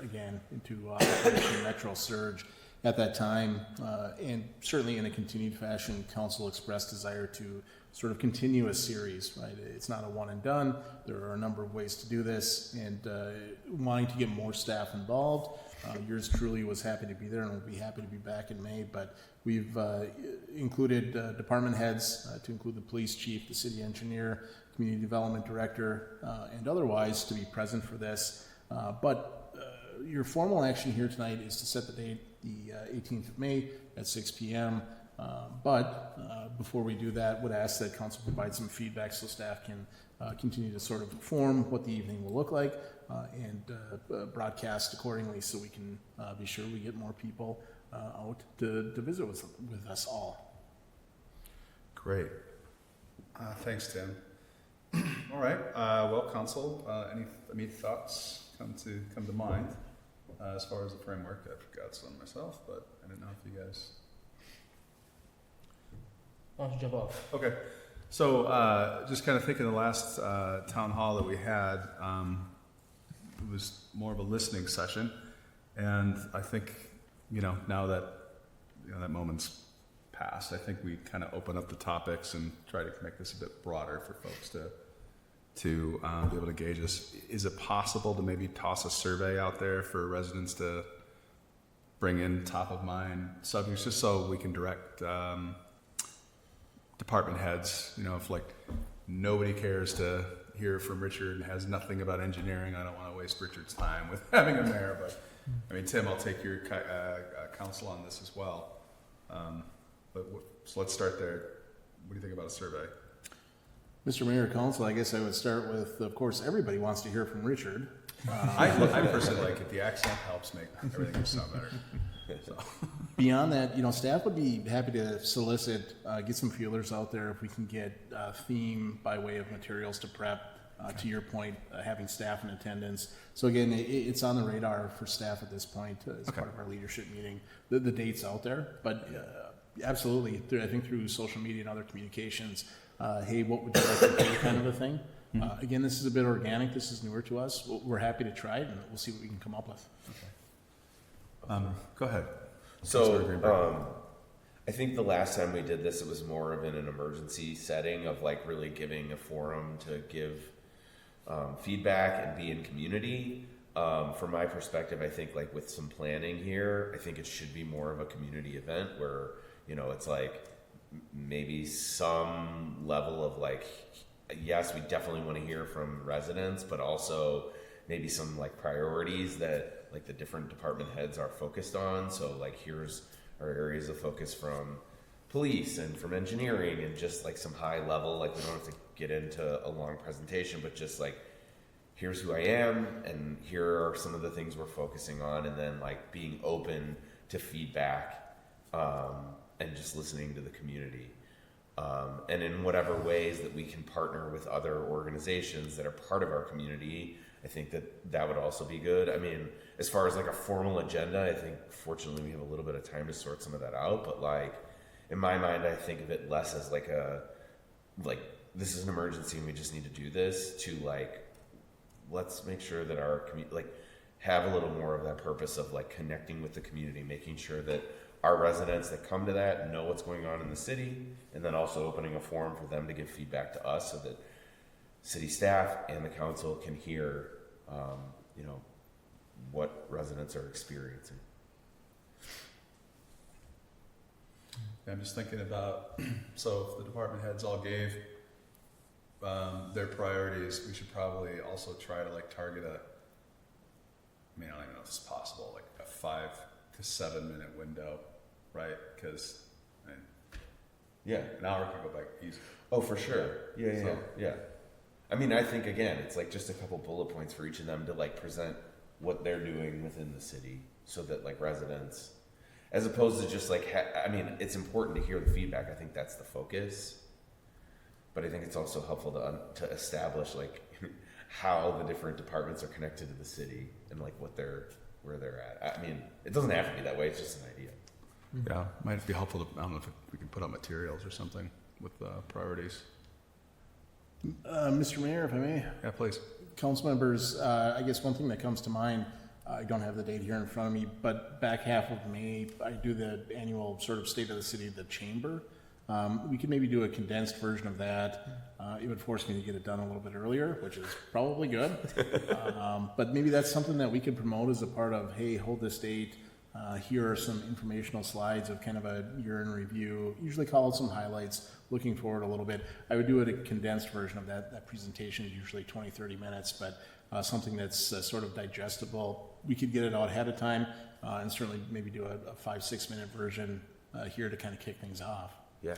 again, into Operation Metro Surge. At that time, and certainly in a continued fashion, Council expressed desire to sort of continue a series, right? It's not a one and done. There are a number of ways to do this, and wanting to get more staff involved. Yours truly was happy to be there and will be happy to be back in May, but we've included department heads to include the police chief, the city engineer, community development director, and otherwise to be present for this. But your formal action here tonight is to set the date, the 18th of May at 6 p.m. But before we do that, would ask that council provide some feedback so staff can continue to sort of inform what the evening will look like and broadcast accordingly so we can be sure we get more people out to visit with us all. Great. Thanks, Tim. All right. Well, council, any thoughts come to mind as far as the framework? I've got some myself, but I didn't know if you guys. Why don't you jump off? Okay. So just kind of thinking the last town hall that we had, it was more of a listening session, and I think now that that moment's passed, I think we kind of open up the topics and try to make this a bit broader for folks to be able to gauge us. Is it possible to maybe toss a survey out there for residents to bring in top of mind subjects, just so we can direct department heads? If like nobody cares to hear from Richard and has nothing about engineering, I don't want to waste Richard's time with having him there. But I mean, Tim, I'll take your counsel on this as well. So let's start there. What do you think about a survey? Mr. Mayor, Council, I guess I would start with, of course, everybody wants to hear from Richard. I personally like it. The accent helps make everything sound better. So. Beyond that, staff would be happy to solicit, get some feelers out there if we can get a theme by way of materials to prep. To your point, having staff in attendance. So again, it's on the radar for staff at this point as part of our leadership meeting. The date's out there, but absolutely, I think through social media and other communications, hey, what would you like to do, kind of a thing. Again, this is a bit organic. This is newer to us. We're happy to try it, and we'll see what we can come up with. Okay. Go ahead. So I think the last time we did this, it was more of in an emergency setting of like really giving a forum to give feedback and be in community. From my perspective, I think like with some planning here, I think it should be more of a community event where, it's like maybe some level of like, yes, we definitely want to hear from residents, but also maybe some like priorities that like the different department heads are focused on. So like here's our areas of focus from police and from engineering, and just like some high level, like we don't have to get into a long presentation, but just like here's who I am and here are some of the things we're focusing on, and then like being open to feedback and just listening to the community. And in whatever ways that we can partner with other organizations that are part of our community, I think that would also be good. I mean, as far as like a formal agenda, I think fortunately we have a little bit of time to sort some of that out, but like in my mind, I think of it less as like this is an emergency and we just need to do this, to like, let's make sure that our community, like have a little more of that purpose of like connecting with the community, making sure that our residents that come to that know what's going on in the city, and then also opening a forum for them to give feedback to us so that city staff and the council can hear, what residents are experiencing. I'm just thinking about, so if the department heads all gave their priorities, we should probably also try to like target I don't even know if this is possible, like a 5 to 7 minute window, right? Because yeah, an hour can go by easy. Oh, for sure. Yeah. I mean, I think again, it's like just a couple bullet points for each of them to like present what they're doing within the city, so that like residents, as opposed to just like, it's important to hear the feedback. I think that's the focus. but I think it's also helpful to establish like how the different departments are connected to the city and like where they're at. I mean, it doesn't have to be that way. It's just an idea. Yeah, might be helpful to, I don't know if we can put out materials or something with priorities. Mr. Mayor, if I may. Yeah, please. Council members, I guess one thing that comes to mind, I don't have the date here in front of me, but back half of May, I do the annual sort of State of the City of the Chamber. We could maybe do a condensed version of that. It would force me to get it done a little bit earlier, which is probably good. But maybe that's something that we could promote as a part of, hey, hold this date. Here are some informational slides of kind of a year in review, usually call out some highlights, looking forward a little bit. I would do it a condensed version of that presentation, usually 20, 30 minutes, but something that's sort of digestible. We could get it out ahead of time and certainly maybe do a 5-6 minute version here to kind of kick things off. Yeah.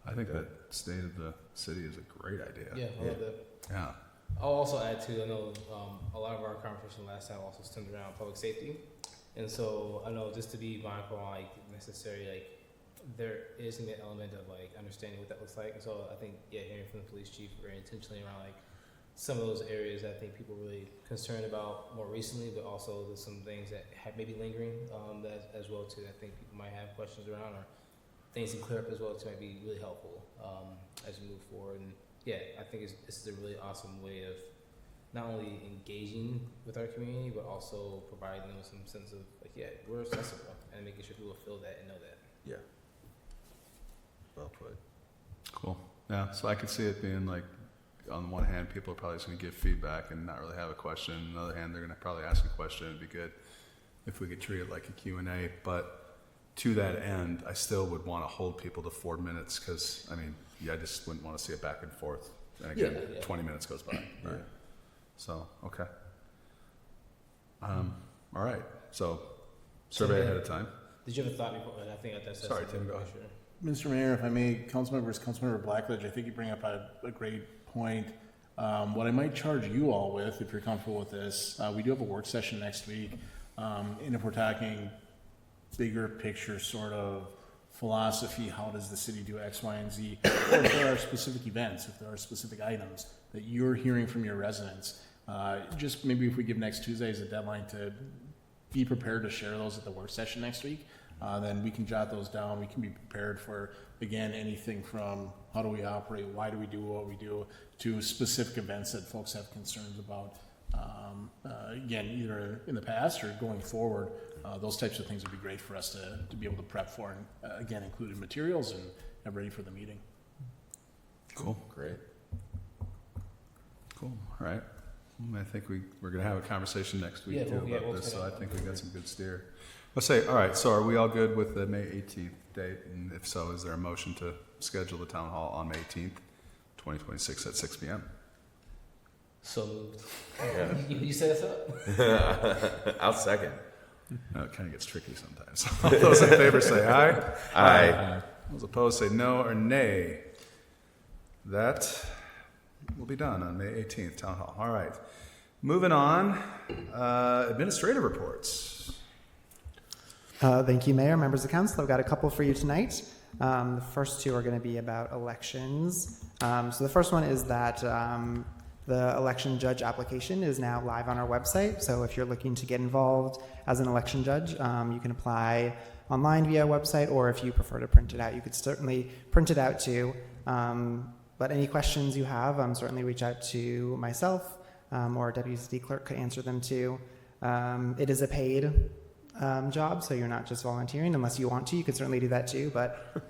I think that State of the City is a great idea. Yeah, I love that. Yeah. I'll also add too, I know a lot of our conversation last time also stemmed around public safety. And so I know just to be mindful on like necessary, like there is an element of like understanding what that looks like. And so I think, yeah, hearing from the police chief very intentionally around like some of those areas I think people are really concerned about more recently, but also there's some things that have maybe lingering as well too. I think people might have questions around or things to clear up as well too might be really helpful as we move forward. And yeah, I think this is a really awesome way of not only engaging with our community, but also providing them with some sense of like, yeah, we're accessible and making sure people feel that and know that. Yeah. Well put. Cool. Yeah, so I could see it being like, on one hand, people are probably just going to give feedback and not really have a question. On the other hand, they're going to probably ask a question. It'd be good if we could treat it like a Q&A. But to that end, I still would want to hold people to 4 minutes because, I mean, I just wouldn't want to see it back and forth. And again, 20 minutes goes by. Right? Yeah. So, okay. All right. So, survey ahead of time. Did you have a thought before? I think that's Sorry, Tim, go ahead. Mr. Mayor, if I may, Councilmember Blackledge, I think you bring up a great point. What I might charge you all with, if you're comfortable with this, we do have a work session next week. And if we're talking bigger picture sort of philosophy, how does the city do X, Y, and Z, or if there are specific events, if there are specific items that you're hearing from your residents, just maybe if we give next Tuesday as a deadline to be prepared to share those at the work session next week, then we can jot those down. We can be prepared for, again, anything from how do we operate, why do we do what we do, to specific events that folks have concerns about. Again, either in the past or going forward, those types of things would be great for us to be able to prep for and, again, included materials and have ready for the meeting. Cool. Great. Cool. All right. I think we're going to have a conversation next week too about this, so I think we got some good steer. Let's say, all right, so are we all good with the May 18th date? And if so, is there a motion to schedule the town hall on May 18th, 2026 at 6 p.m.? So moved. Yeah. You set us up? I'll second. No, it kind of gets tricky sometimes. All those in favor say aye. Aye. Those opposed say no or nay. That will be done on May 18th, Town Hall. All right. Moving on, administrative reports. Thank you, Mayor, members of council. I've got a couple for you tonight. The first two are going to be about elections. So the first one is that the election judge application is now live on our website. So if you're looking to get involved as an election judge, you can apply online via our website, or if you prefer to print it out, you could certainly print it out too. But any questions you have, certainly reach out to myself, or our deputy city clerk could answer them too. It is a paid job, so you're not just volunteering unless you want to. You could certainly do that too. But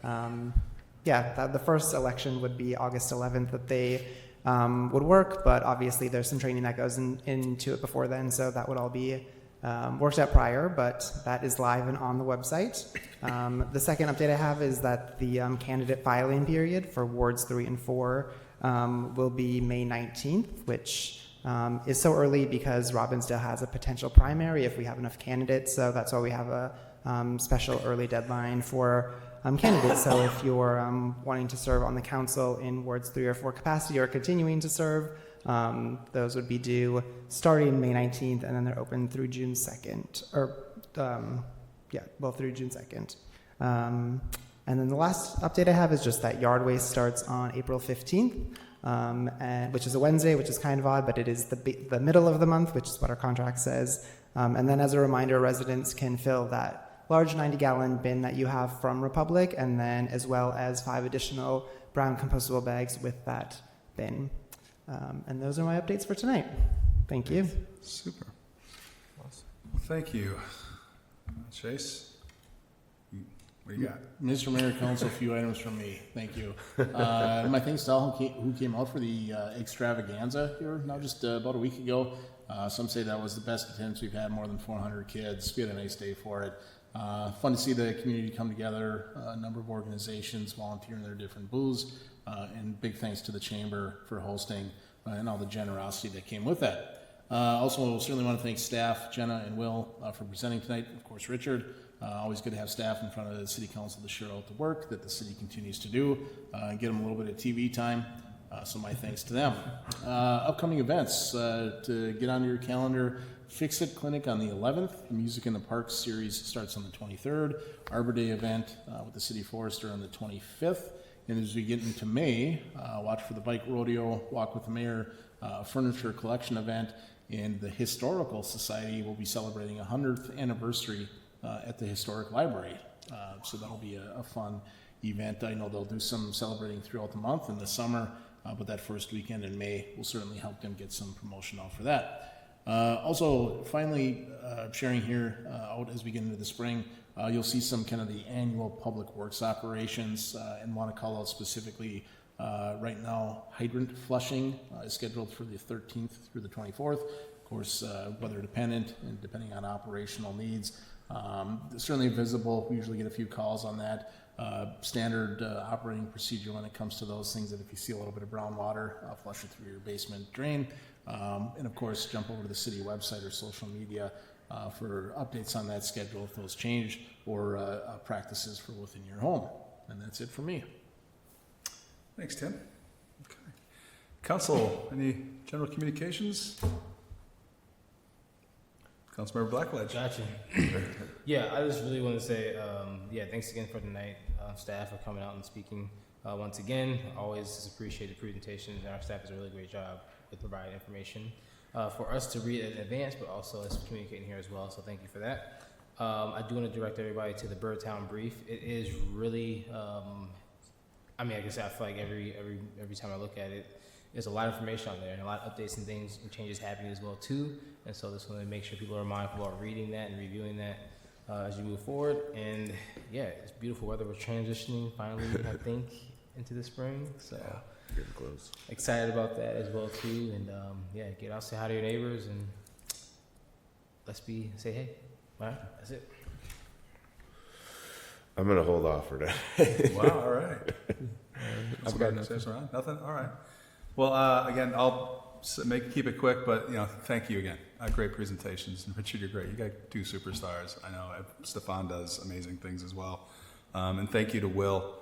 yeah, the first election would be August 11th that they would work, but obviously there's some training that goes into it before then, so that would all be worked out prior, but that is live and on the website. The second update I have is that the candidate filing period for wards 3 and 4 will be May 19th, which is so early because Robbinsdale has a potential primary if we have enough candidates, so that's why we have a special early deadline for candidates. So if you're wanting to serve on the council in wards 3 or 4 capacity or continuing to serve, those would be due starting May 19th, and then they're open through June 2nd, or through June 2nd. And then the last update I have is just that yard waste starts on April 15th, and which is a Wednesday, which is kind of odd, but it is the middle of the month, which is what our contract says. And then as a reminder, residents can fill that large 90-gallon bin that you have from Republic, and then as well as 5 additional brown compostable bags with that bin. And those are my updates for tonight. Thank you. Super. Awesome. Well, thank you. Chase, what do you got? Mr. Mayor, Council, a few items from me. Thank you. My thanks to all who came out for the extravaganza here now just about a week ago. Some say that was the best attendance we've had, more than 400 kids. We had a nice day for it. Fun to see the community come together, a number of organizations volunteering their different booths, and big thanks to the Chamber for hosting and all the generosity that came with that. Also, certainly want to thank staff, Jenna and Will, for presenting tonight. Of course, Richard. Always good to have staff in front of the City Council to share out the work that the city continues to do and get them a little bit of TV time. So my thanks to them. Upcoming events to get onto your calendar. Fix It Clinic on the 11th. The Music in the Park series starts on the 23rd. Arbor Day event with the City Forester on the 25th. And as we get into May, watch for the Bike Rodeo, Walk with the Mayor, Furniture Collection event. And the Historical Society will be celebrating a 100th anniversary at the Historic Library. So that'll be a fun event. I know they'll do some celebrating throughout the month in the summer, but that first weekend in May will certainly help them get some promotion out for that. Also, finally, sharing here out as we get into the spring, you'll see some kind of the annual public works operations and want to call out specifically right now, hydrant flushing is scheduled for the 13th through the 24th. Of course, weather dependent and depending on operational needs. Certainly visible. We usually get a few calls on that. Standard operating procedure when it comes to those things, that if you see a little bit of brown water, flush it through your basement drain. And of course, jump over to the city website or social media for updates on that schedule if those change, or practices for within your home. And that's it for me. Thanks, Tim. Okay. Council, any general communications? Councilmember Blackledge. Gotcha. Yeah, I just really want to say, thanks again for tonight, staff, for coming out and speaking once again. Always just appreciate the presentations, and our staff does a really great job with providing information for us to read in advance, but also us communicating here as well. So thank you for that. I do want to direct everybody to the Birdtown Brief. It is really, I guess I feel like every time I look at it, there's a lot of information on there and a lot of updates and things and changes happening as well too. And so just want to make sure people are mindful about reading that and reviewing that as you move forward. And yeah, it's beautiful weather. We're transitioning finally, I think, into the spring. So getting close. Excited about that as well too. And get out, say hi to your neighbors, and say hey. All right, that's it. I'm gonna hold off for that. Wow, all right. I've got nothing. Nothing. All right. Well, again, I'll keep it quick, but thank you again. Great presentations, and Richard, you're great. You got 2 superstars. I know Stefan does amazing things as well, and thank you to Will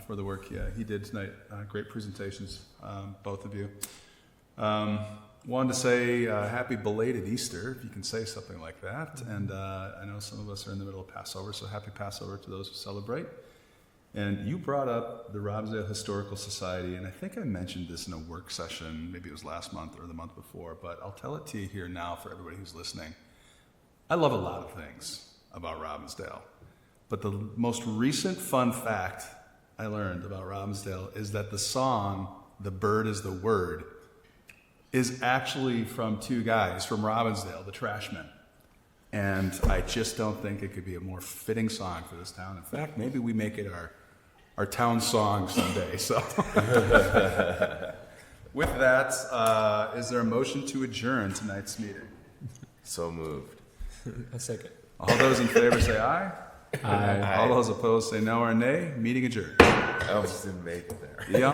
for the work he did tonight. Great presentations, both of you. Wanted to say happy belated Easter, if you can say something like that. And I know some of us are in the middle of Passover, so happy Passover to those who celebrate. And you brought up the Robbinsdale Historical Society, and I think I mentioned this in a work session, maybe it was last month or the month before, but I'll tell it to you here now for everybody who's listening. I love a lot of things about Robbinsdale, but the most recent fun fact I learned about Robbinsdale is that the song, "The Bird is the Word," is actually from 2 guys from Robbinsdale, the Trashmen. And I just don't think it could be a more fitting song for this town. In fact, maybe we make it our town song someday. So, with that, is there a motion to adjourn tonight's meeting? So moved. A second. All those in favor say aye. Aye. All those opposed say no or nay. Meeting adjourned. I almost didn't make it there. Yeah.